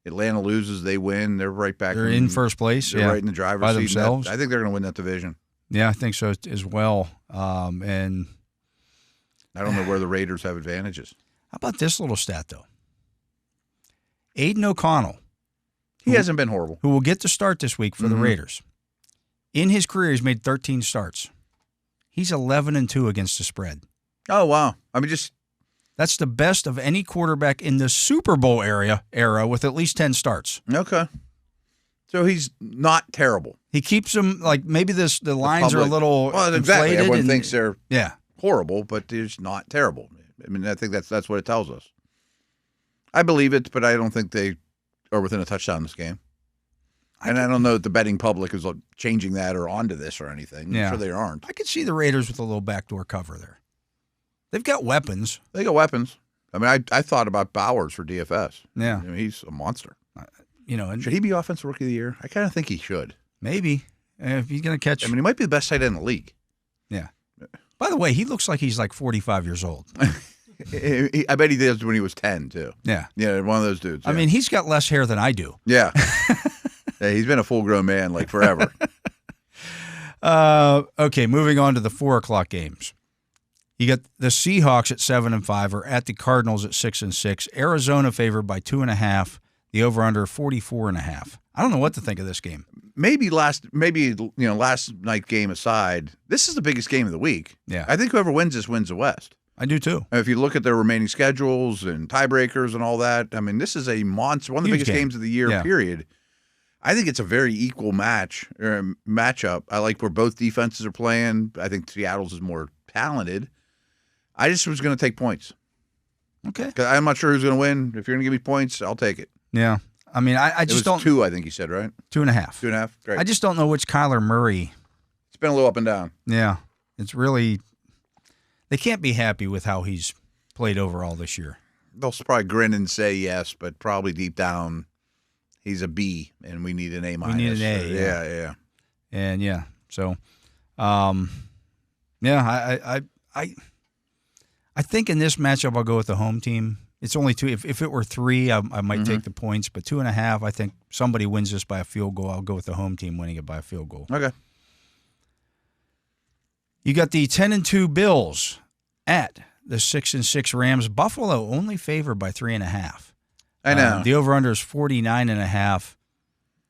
Atlanta loses, they win. They're right back. They're in first place. They're right in the driver's by seat. themselves. I think they're going to win that division. Yeah, I think so as well. And I don't know where the Raiders have advantages. How about this little stat though? Aiden O'Connell. He hasn't been horrible. Who will get to start this week for the Raiders. In his career, he's made 13 starts. He's 11-2 against the spread. Oh, wow. I mean, that's the best of any quarterback in the Super Bowl era with at least 10 starts. Okay. So he's not terrible. He keeps them, like, maybe the lines are a little exactly. inflated. Everyone thinks they're yeah. horrible, but he's not terrible. I mean, I think that's what it tells us. I believe it, but I don't think they are within a touchdown in this game. And I don't know that the betting public is changing that or onto this or anything. I'm sure they aren't. I could see the Raiders with a little backdoor cover there. They've got weapons. They got weapons. I mean, I thought about Bowers for DFS. Yeah. I mean, he's a monster. And should he be Offensive Rookie of the Year? I kind of think he should. Maybe. If he's going to catch. I mean, he might be the best tight end in the league. Yeah. By the way, he looks like he's like 45 years old. I bet he did when he was 10, too. Yeah. Yeah, one of those dudes. I mean, he's got less hair than I do. Yeah. Yeah, he's been a full-grown man like forever. Okay, moving on to the 4:00 games. You got the Seahawks at 7-5 or at the Cardinals at 6-6. Arizona favored by 2.5. The over/under 44.5. I don't know what to think of this game. Maybe last night game aside, this is the biggest game of the week. Yeah, I think whoever wins this wins the West. I do too. If you look at their remaining schedules and tiebreakers and all that, I mean, this is a monster, one of the biggest games of the year. Yeah. Period. I think it's a very equal matchup. I like where both defenses are playing. I think Seattle's is more talented. I just was going to take points. Okay. 'Cause I'm not sure who's going to win. If you're going to give me points, I'll take it. Yeah. I mean, I just don't. 2, I think you said, right? 2.5. 2.5. Great. I just don't know which Kyler Murray. It's been a little up and down. Yeah. It's really. They can't be happy with how he's played overall this year. They'll probably grin and say yes, but probably deep down, he's a B, and we need an A-. We need an A. Yeah. And yeah, so, yeah, I think in this matchup I'll go with the home team. It's only 2. If it were 3, I might take the points, but 2.5, I think somebody wins this by a field goal. I'll go with the home team winning it by a field goal. Okay. You got the 10-2 Bills at the 6-6 Rams. Buffalo only favored by 3.5. I know. The over/under is 49.5.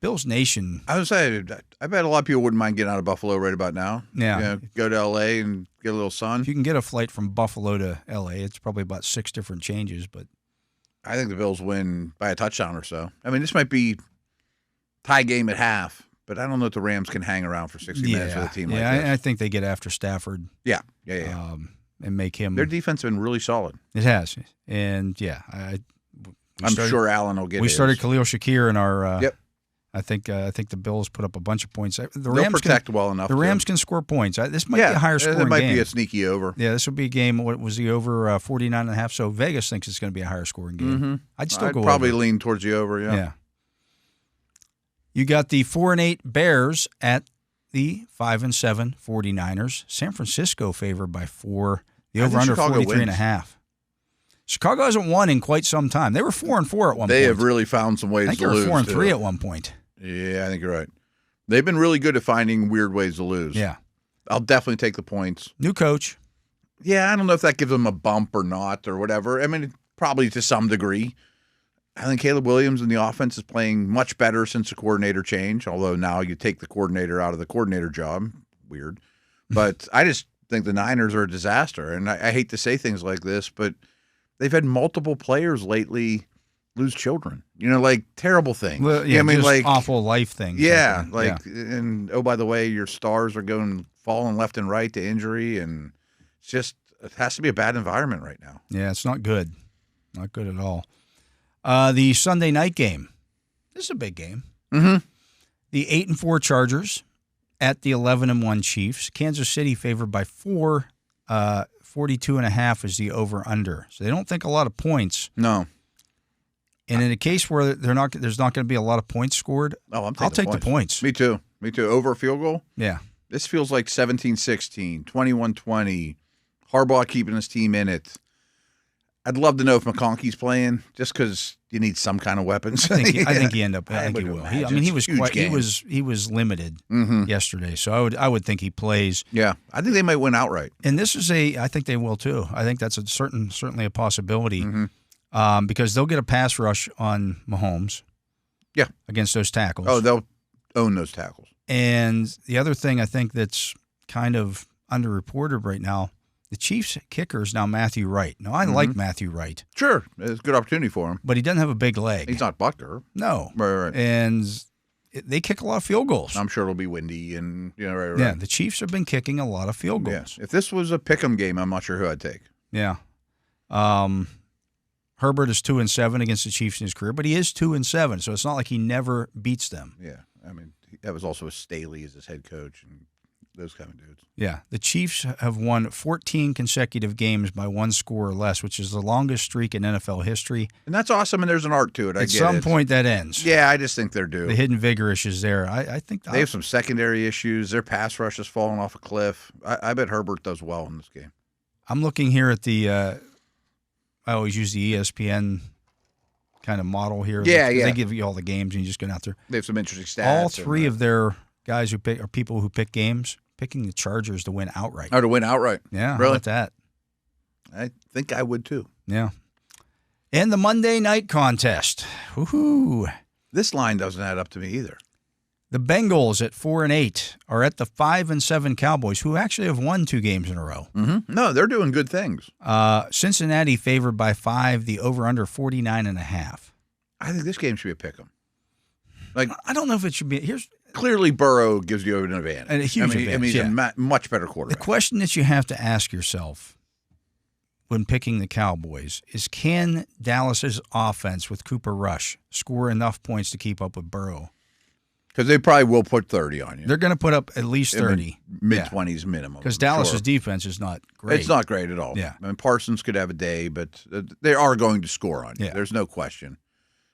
Bills Nation. I would say, I bet a lot of people wouldn't mind getting out of Buffalo right about now. Yeah. Go to L.A. and get a little sun. If you can get a flight from Buffalo to L.A., it's probably about 6 different changes, but I think the Bills win by a touchdown or so. I mean, this might be tie game at half, but I don't know if the Rams can hang around for 60 minutes with a team like this. Yeah, I think they get after Stafford. Yeah. And make him. Their defense has been really solid. It has, and I'm sure Allen will get. We started Khalil Shakir in our. Yep. I think the Bills put up a bunch of points. They'll protect well enough. The Rams can score points. This might be a higher scoring game. It might be a sneaky over. Yeah, this would be a game. What was the over 49.5? So Vegas thinks it's going to be a higher scoring game. Mm-hmm. I'd probably lean towards the over. Yeah. You got the 4-8 Bears at the 5-7 49ers. San Francisco favored by 4. The over under 43.5. Chicago hasn't won in quite some time. They were 4-4 at one point. They have really found some ways to lose. I think they were 4-3 at one point. Yeah, I think you're right. They've been really good at finding weird ways to lose. Yeah. I'll definitely take the points. New coach. Yeah, I don't know if that gives them a bump or not or whatever. I mean, probably to some degree. I think Caleb Williams in the offense is playing much better since the coordinator change, although now you take the coordinator out of the coordinator job. Weird. But I just think the Niners are a disaster. And I hate to say things like this, but they've had multiple players lately lose children. Like terrible things. Well, yeah, I mean, like awful life things. Yeah, and oh, by the way, your stars are falling left and right to injury, and it has to be a bad environment right now. Yeah, it's not good. Not good at all. The Sunday night game. This is a big game. Mm-hmm. The 8-4 Chargers at the 11-1 Chiefs. Kansas City favored by 4. 42.5 is the over/under. So they don't think a lot of points. No. And in a case where there's not going to be a lot of points scored, I'll take the points. Me too. Over a field goal? Yeah. This feels like 17-16, 21-20. Harbaugh keeping his team in it. I'd love to know if McConkey's playing, just because you need some kind of weapons. I think he will. He was limited yesterday, so I would think he plays. Yeah, I think they might win outright. And this is I think they will too. I think that's certainly a possibility, because they'll get a pass rush on Mahomes. Yeah, against those tackles. Oh, they'll own those tackles. And the other thing I think that's kind of underreported right now. The Chiefs' kicker is now Matthew Wright. Now, I like Matthew Wright. Sure. It's a good opportunity for him. But he doesn't have a big leg. He's not Butker. No. Right. And they kick a lot of field goals. I'm sure it'll be windy and, right. Yeah, the Chiefs have been kicking a lot of field goals. Yeah. If this was a pick'em game, I'm not sure who I'd take. Yeah. Herbert is 2-7 against the Chiefs in his career, but he is 2-7, so it's not like he never beats them. Yeah. I mean, that was also Staley as his head coach and those kind of dudes. Yeah. The Chiefs have won 14 consecutive games by one score or less, which is the longest streak in NFL history. And that's awesome, and there's an art to it. At some point, that ends. Yeah, I just think they're due. The hidden vigor issues there. I think they have some secondary issues. Their pass rush has fallen off a cliff. I bet Herbert does well in this game. I'm looking here at the I always use the ESPN kind of model here. Yeah. They give you all the games, and you just go out there. They have some interesting stats. All three of their guys who pick are people who pick games. Picking the Chargers to win outright. Oh, to win outright. Yeah, really? How about that? I think I would too. Yeah. And the Monday night contest. Woohoo! This line doesn't add up to me either. The Bengals at 4-8 are at the 5-7 Cowboys, who actually have won 2 games in a row. Mm-hmm. No, they're doing good things. Cincinnati favored by 5. The over/under 49.5. I think this game should be a pick'em. I don't know if it should be. Clearly, Burrow gives you an advantage. And a huge advantage. He's a much better quarterback. The question that you have to ask yourself when picking the Cowboys is, can Dallas's offense with Cooper Rush score enough points to keep up with Burrow? Because they probably will put 30 on you. They're going to put up at least 30. Mid-20s minimum. Because Dallas's defense is not great. It's not great at all. Yeah. I mean, Parsons could have a day, but they are going to score on you. Yeah. There's no question.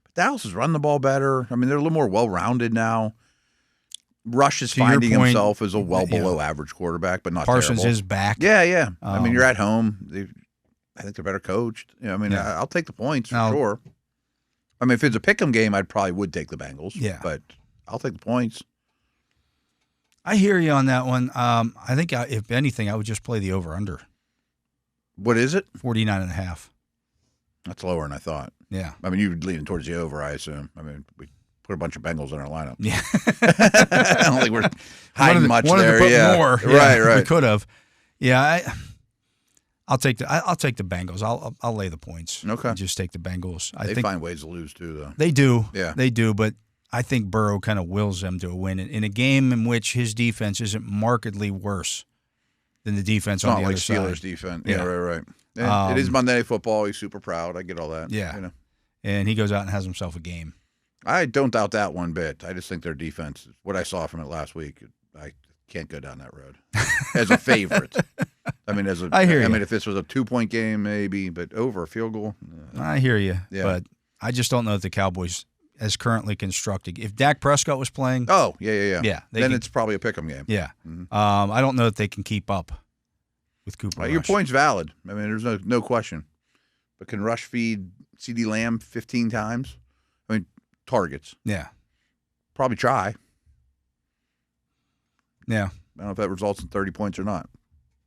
But Dallas has run the ball better. I mean, they're a little more well-rounded now. Rush is finding himself as a below average quarterback, but not Parsons terrible. is back. Yeah. I mean, you're at home. I think they're better coached. I'll take the points for sure. I mean, if it's a pick'em game, I probably would take the Bengals. Yeah. But I'll take the points. I hear you on that one. I think, if anything, I would just play the over-under. What is it? 49.5. That's lower than I thought. Yeah. I mean, you're leaning towards the over, I assume. I mean, we put a bunch of Bengals in our lineup. Yeah. I don't think we're hiding much there. More. Right. We could have. Yeah. I'll take the Bengals. I'll lay the points. Okay. Just take the Bengals. They find ways to lose too, though. They do. Yeah. They do, but I think Burrow kind of wills them to a win in a game in which his defense isn't markedly worse than the defense on the other side. It's not like Steelers defense. Yeah, right. And it is Monday Night Football. He's super proud. I get all that. Yeah. You know. And he goes out and has himself a game. I don't doubt that one bit. I just think their defense, what I saw from it last week, I can't go down that road as a favorite. I mean, I hear you. I mean, if this was a 2-point game, maybe, but over a field goal. I hear you. Yeah. But I just don't know if the Cowboys, as currently constructed, if Dak Prescott was playing. Oh, yeah. Yeah. Then it's probably a pick'em game. Yeah. Mm-hmm. I don't know if they can keep up with Cooper Rush. Your point's valid. I mean, there's no question. But can Rush feed CeeDee Lamb 15 times? I mean, targets. Yeah. Probably try. Yeah. I don't know if that results in 30 points or not.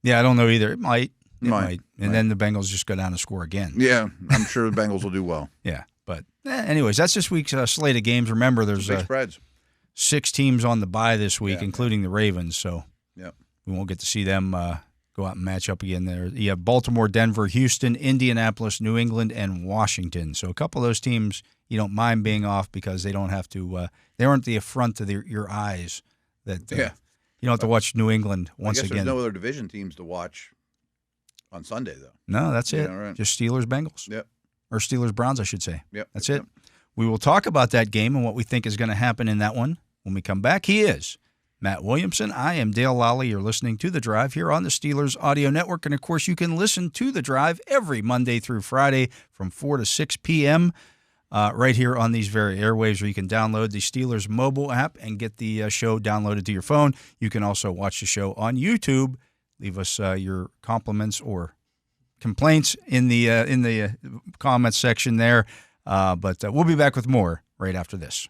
Yeah, I don't know either. It might. Might. And then the Bengals just go down and score again. Yeah, I'm sure the Bengals will do well. Yeah. But anyways, that's this week's slate of games. Remember, there's Big spreads. 6 teams on the bye this week, Yeah. including the Ravens. So we won't get to see them go out and match up again there. You have Baltimore, Denver, Houston, Indianapolis, New England, and Washington. So a couple of those teams you don't mind being off because they don't have to they aren't the affront to your eyes that you don't have to watch New England once I guess again. There's no other division teams to watch on Sunday, though. No, that's it. Yeah, right. Just Steelers, Bengals. Yep. Or Steelers, Browns, I should say. Yep. That's it. We will talk about that game and what we think is going to happen in that one when we come back. He is Matt Williamson. I am Dale Lolley. You're listening to The Drive here on the Steelers Audio Network. And, of course, you can listen to The Drive every Monday through Friday from 4 to 6 p.m. Right here on these very airwaves, where you can download the Steelers mobile app and get the show downloaded to your phone. You can also watch the show on YouTube. Leave us your compliments or complaints in the comments section there. But we'll be back with more right after this.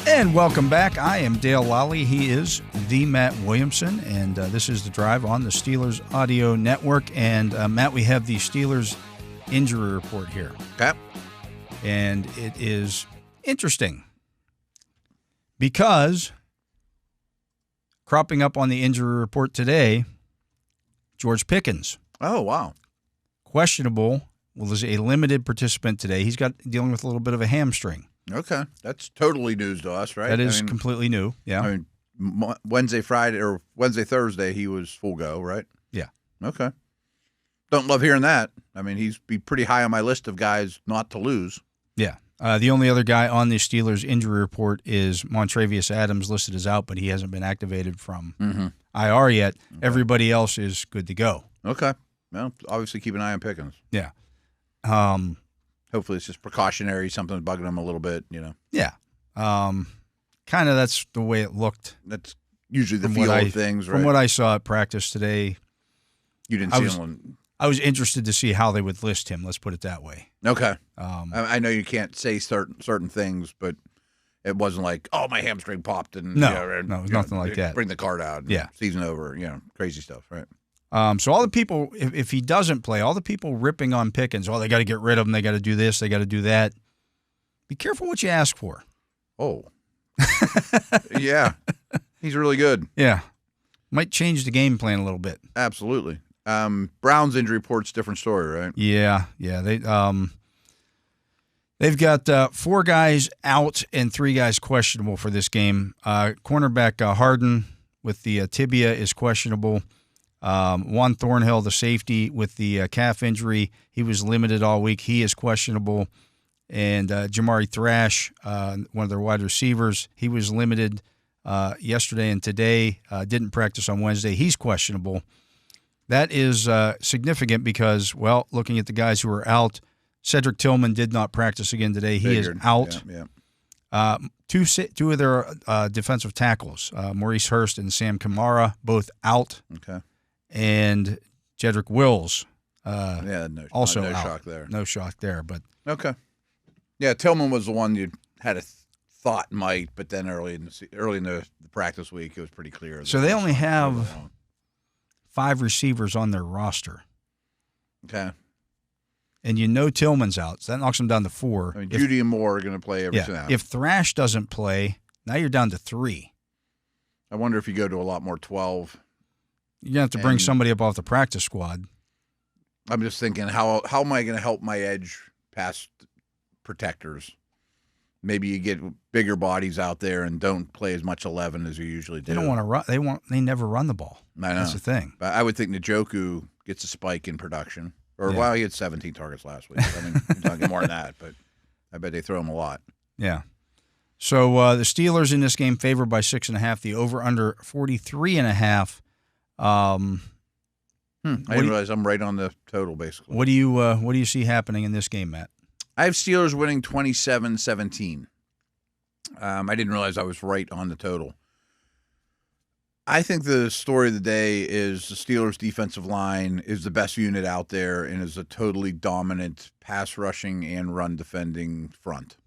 And welcome back. I am Dale Lolley. He is the Matt Williamson, and this is The Drive on the Steelers Audio Network. And, Matt, we have the Steelers injury report here. Okay. And it is interesting because cropping up on the injury report today, George Pickens. Oh, wow. Questionable. Well, there's a limited participant today. He's dealing with a little bit of a hamstring. Okay. That's totally news to us, right? That is completely new. Yeah. I mean, Wednesday, Thursday, he was full go, right? Yeah. Okay. Don't love hearing that. I mean, he's be pretty high on my list of guys not to lose. Yeah. The only other guy on the Steelers injury report is Montravius Adams, listed as out, but he hasn't been activated from IR yet. Okay. Everybody else is good to go. Okay. Well, obviously keep an eye on Pickens. Yeah. Hopefully it's just precautionary, something's bugging him a little bit, you know. Yeah. Kind of that's the way it looked. That's usually the feel of things, right? From what I saw at practice today. You didn't see him. I was interested to see how they would list him. Let's put it that way. Okay. I know you can't say certain things, but it wasn't like, oh, my hamstring popped and no, nothing like that. Bring the card out. Yeah, season over. Crazy stuff, right? So all the people, if he doesn't play, all the people ripping on Pickens, they got to get rid of him. They got to do this. They got to do that. Be careful what you ask for. Oh, yeah, he's really good. Yeah, might change the game plan a little bit. Absolutely. Brown's injury report's different story, right? Yeah. They've got 4 guys out and 3 guys questionable for this game. Cornerback Harden with the tibia is questionable. Juan Thornhill, the safety with the calf injury, he was limited all week. He is questionable. And Jamari Thrash, one of their wide receivers, he was limited yesterday and today. Didn't practice on Wednesday. He's questionable. That is significant because, looking at the guys who are out, Cedric Tillman did not practice again today. He is out. Yeah. Two of their defensive tackles, Maurice Hurst and Sam Kamara, both out. Okay. And Jedrick Wills, also no out. Shock there. No shock there, but okay. Yeah, Tillman was the one you had a thought might, but then early in the practice week, it was pretty clear. So they only have 5 receivers on their roster. Okay. And Tillman's out, so that knocks them down to 4. I mean, Judy and Moore are going to play every snap. If Thrash doesn't play, now you're down to 3. I wonder if you go to a lot more 12. You're going to have to bring somebody up off the practice squad. I'm just thinking, how am I going to help my edge pass protectors? Maybe you get bigger bodies out there and don't play as much 11 as you usually do. They don't want to run. They never run the ball. I know. That's the thing. But I would think Njoku gets a spike in production. Or, he had 17 targets last week. I mean, I'm talking more than that, but I bet they throw him a lot. Yeah. So the Steelers in this game favored by 6.5. The over/under 43.5. I didn't realize I'm right on the total, basically. What do you see happening in this game, Matt? I have Steelers winning 27-17. I didn't realize I was right on the total. I think the story of the day is the Steelers' defensive line is the best unit out there and is a totally dominant pass rushing and run defending front.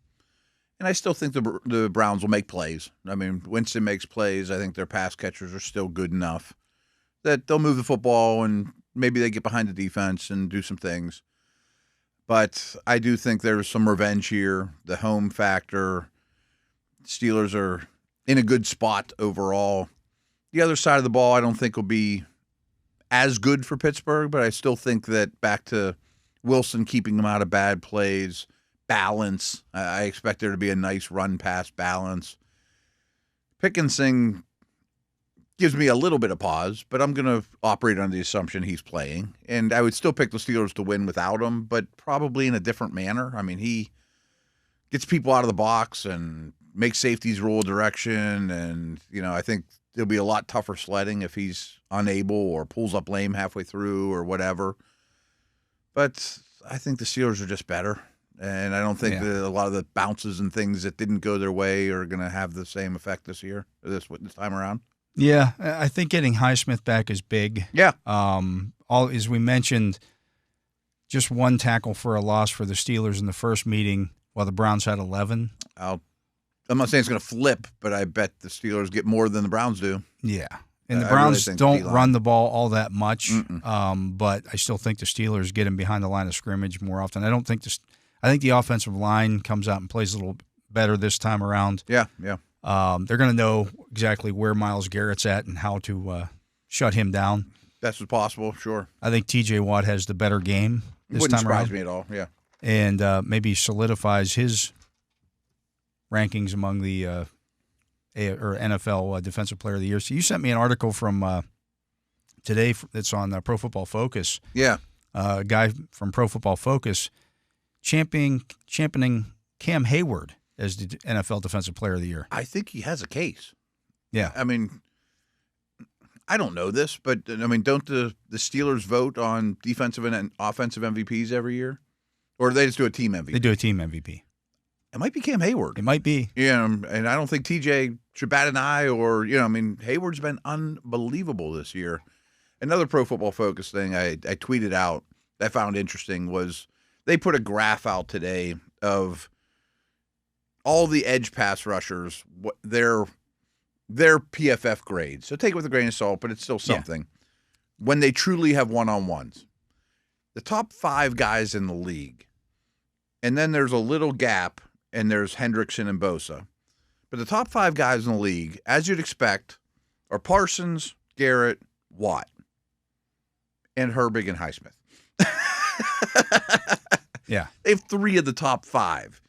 And I still think the Browns will make plays. I mean, Winston makes plays. I think their pass catchers are still good enough that they'll move the football and maybe they get behind the defense and do some things. But I do think there's some revenge here. The home factor. Steelers are in a good spot overall. The other side of the ball I don't think will be as good for Pittsburgh, but I still think that back to Wilson keeping them out of bad plays, balance. I expect there to be a nice run-pass balance. Pickinsing gives me a little bit of pause, but I'm going to operate on the assumption he's playing. And I would still pick the Steelers to win without him, but probably in a different manner. I mean, he gets people out of the box and makes safeties roll a direction. And, I think it'll be a lot tougher sledding if he's unable or pulls up lame halfway through or whatever. But I think the Steelers are just better. And I don't think that a lot of the bounces and things that didn't go their way are going to have the same effect this year, this time around. Yeah, I think getting Highsmith back is big. Yeah. As we mentioned, just one tackle for a loss for the Steelers in the first meeting, while the Browns had 11. I'm not saying it's going to flip, but I bet the Steelers get more than the Browns do. Yeah. And the Browns don't run the ball all that much, but I still think the Steelers get him behind the line of scrimmage more often. I think the offensive line comes out and plays a little better this time around. Yeah. They're going to know exactly where Myles Garrett's at and how to shut him down. That's what's possible, sure. I think T.J. Watt has the better game this Wouldn't time around. surprise me at all, yeah. And maybe solidifies his rankings among the NFL Defensive Player of the Year. So you sent me an article from today that's on Pro Football Focus. Yeah. A guy from Pro Football Focus championing Cam Hayward as the NFL Defensive Player of the Year. I think he has a case. Yeah. I mean, I don't know this, but, don't the Steelers vote on defensive and offensive MVPs every year? Or do they just do a team MVP? They do a team MVP. It might be Cam Hayward. It might be. Yeah, and I don't think TJ should bat an eye or, Hayward's been unbelievable this year. Another Pro Football Focus thing I tweeted out that I found interesting was they put a graph out today of all the edge pass rushers, their PFF grades. So take it with a grain of salt, but it's still something. Yeah. When they truly have one-on-ones. The top 5 guys in the league, and then there's a little gap, and there's Hendrickson and Bosa. But the top 5 guys in the league, as you'd expect, are Parsons, Garrett, Watt, and Herbig and Highsmith. Yeah. They have 3 of the top 5.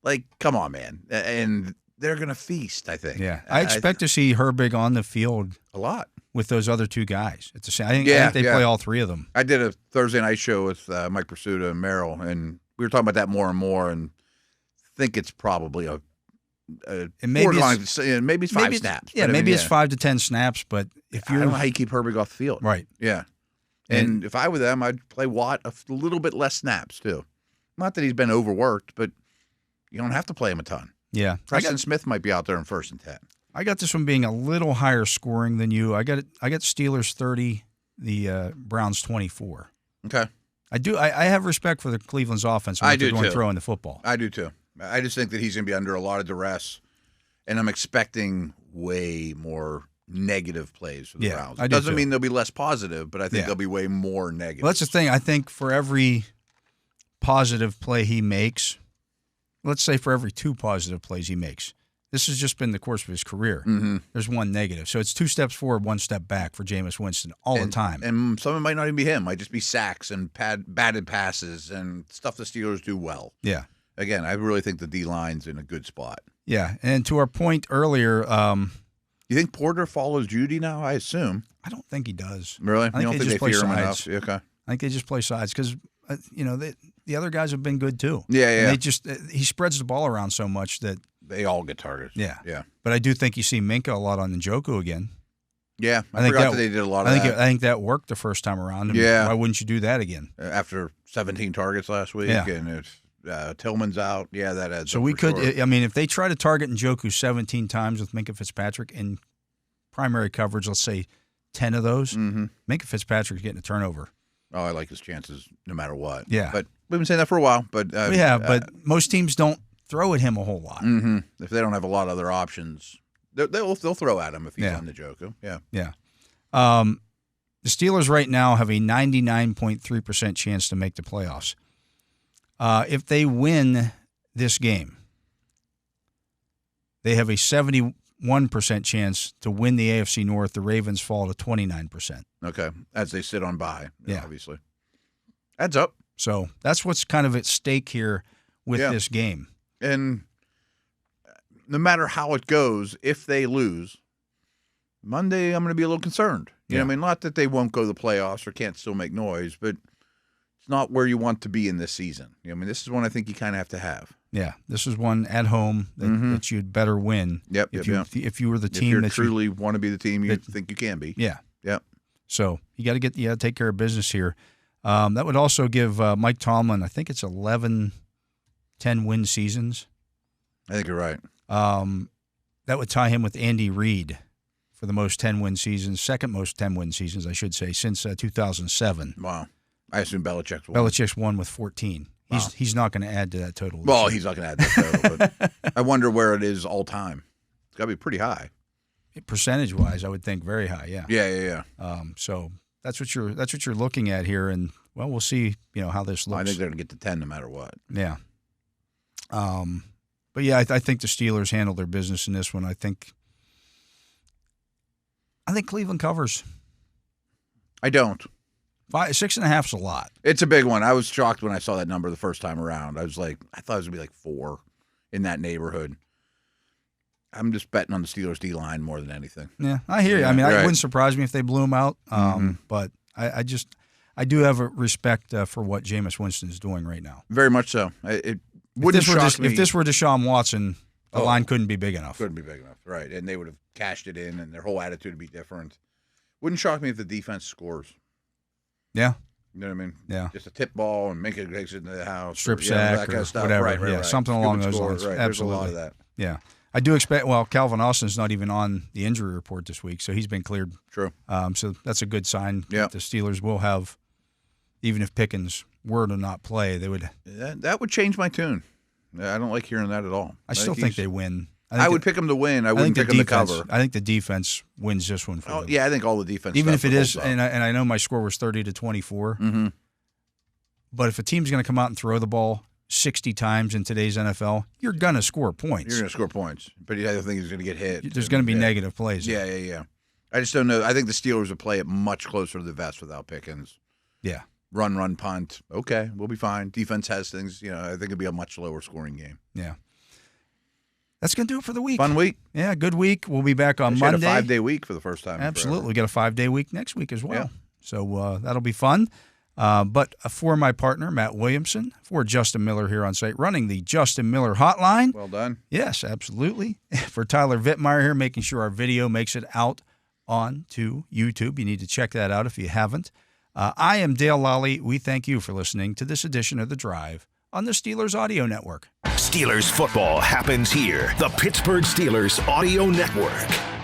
Like, come on, man. And they're going to feast, I think. Yeah. I expect to see Herbig on the field a lot with those other 2 guys. I think they play all 3 of them. I did a Thursday night show with Mike Pursuta and Merrill, and we were talking about that more and more, and think it's probably maybe it's 5 snaps. Yeah, maybe it's 5 to 10 snaps, but if you're... I don't know how you keep Herbig off the field. Right. Yeah. And if I were them, I'd play Watt a little bit less snaps, too. Not that he's been overworked, but you don't have to play him a ton. Yeah. Preston Smith might be out there in 1st and 10. I got this one being a little higher scoring than you. I got Steelers 30, the Browns 24. Okay. I have respect for the Cleveland's offense when they're doing throwing the football. I do too. I just think that he's going to be under a lot of duress, and I'm expecting way more negative plays for the Browns. It doesn't mean they'll be less positive, but I think they'll be way more negative. Well, that's the thing. I think for every positive play he makes, let's say for every 2 positive plays he makes, This has just been the course of his career. Mm-hmm. There's one negative. So it's 2 steps forward, 1 step back for Jameis Winston all the time. And some of it might not even be him. It might just be sacks and batted passes and stuff the Steelers do well. Yeah. Again, I really think the D-line's in a good spot. Yeah. And to our point earlier, you think Porter follows Judy now? I assume. I don't think he does. Really? I think you don't think they fear him enough? Okay. I think they just play sides because, the other guys have been good too. Yeah. And he spreads the ball around so much that they all get targets. Yeah. Yeah. But I do think you see Minka a lot on Njoku again. Yeah. I forgot that they did a lot of that. I think that worked the first time around. Yeah. Why wouldn't you do that again? After 17 targets last week, and if Tillman's out, that adds so up we for could. sure. I mean, if they try to target Njoku 17 times with Minka Fitzpatrick in primary coverage, let's say 10 of those, Minka Fitzpatrick's getting a turnover. Oh, I like his chances no matter what. Yeah. But we've been saying that for a while. But we have, but most teams don't throw at him a whole lot. Mm-hmm. If they don't have a lot of other options, they'll throw at him if he's on the Njoku. Yeah. Yeah. The Steelers right now have a 99.3% chance to make the playoffs. If they win this game, they have a 71% chance to win the AFC North. The Ravens fall to 29%. Okay. As they sit on bye, yeah. Obviously. Adds up. So that's what's kind of at stake here with this game. And no matter how it goes, if they lose, Monday I'm going to be a little concerned. You know what I mean? Not that they won't go to the playoffs or can't still make noise, but it's not where you want to be in this season. I mean, this is one I think you kind of have to have. Yeah, this is one at home that you'd better win. Yep. If you were the team if you that truly want to be the team you think you can be. Yeah. Yep. So you got to take care of business here. That would also give Mike Tomlin, I think it's 11 10-win seasons. I think you're right. That would tie him with Andy Reid for the most 10-win seasons, second most 10-win seasons, I should say, since 2007. Wow. I assume Belichick's won. Belichick's won with 14. Wow. He's not going to add to that total. Well, he's not going to add that total, but I wonder where it is all time. It's got to be pretty high. Percentage-wise, I would think very high, yeah. Yeah. So that's what you're looking at here, and well, we'll see, how this looks. I think they're going to get to 10 no matter what. Yeah. But yeah, I think the Steelers handle their business in this one. I think Cleveland covers. I don't. 6.5's a lot. It's a big one. I was shocked when I saw that number the first time around. I thought it was going to be like 4 in that neighborhood. I'm just betting on the Steelers D-line more than anything. Yeah, I hear you. I mean, it wouldn't surprise me if they blew them out. But I do have a respect for what Jameis Winston is doing right now. Very much so. It wouldn't shock me. If this were Deshaun Watson, the line couldn't be big enough. Couldn't be big enough, right. And they would have cashed it in, and their whole attitude would be different. Wouldn't shock me if the defense scores. Yeah. You know what I mean? Yeah. Just a tip ball and make it takes it into the house. Strip sack that kind of stuff. Whatever. Right. Something along those lines. Right. Absolutely. There's a lot of that. Yeah. I do expect, Calvin Austin's not even on the injury report this week, so he's been cleared. True. So that's a good sign. Yeah. The Steelers will have, even if Pickens were to not play, they would. That would change my tune. I don't like hearing that at all. I still think they win. I would pick them to win. I wouldn't pick them to cover. I think the defense wins this one for them. Yeah, I think all the defense. Even if it is, and I know my score was 30-24. Mm-hmm. But if a team's going to come out and throw the ball 60 times in today's NFL, you're going to score points. You're going to score points. But the other thing is going to get hit. There's going to be negative plays. Yeah. I just don't know. I think the Steelers would play it much closer to the vest without Pickens. Yeah. Run, punt. Okay, we'll be fine. Defense has things. I think it'll be a much lower scoring game. Yeah. That's going to do it for the week. Fun week. Yeah, good week. We'll be back on Monday. Had a 5-day week for the first time. Absolutely. We got a 5-day week next week as well. Yeah. So that'll be fun. But for my partner, Matt Williamson, for Justin Miller here on site, running the Justin Miller hotline. Well done. Yes, absolutely. For Tyler Vittmeyer here, making sure our video makes it out onto YouTube. You need to check that out if you haven't. I am Dale Lolley. We thank you for listening to this edition of The Drive on the Steelers Audio Network. Steelers football happens here. The Pittsburgh Steelers Audio Network.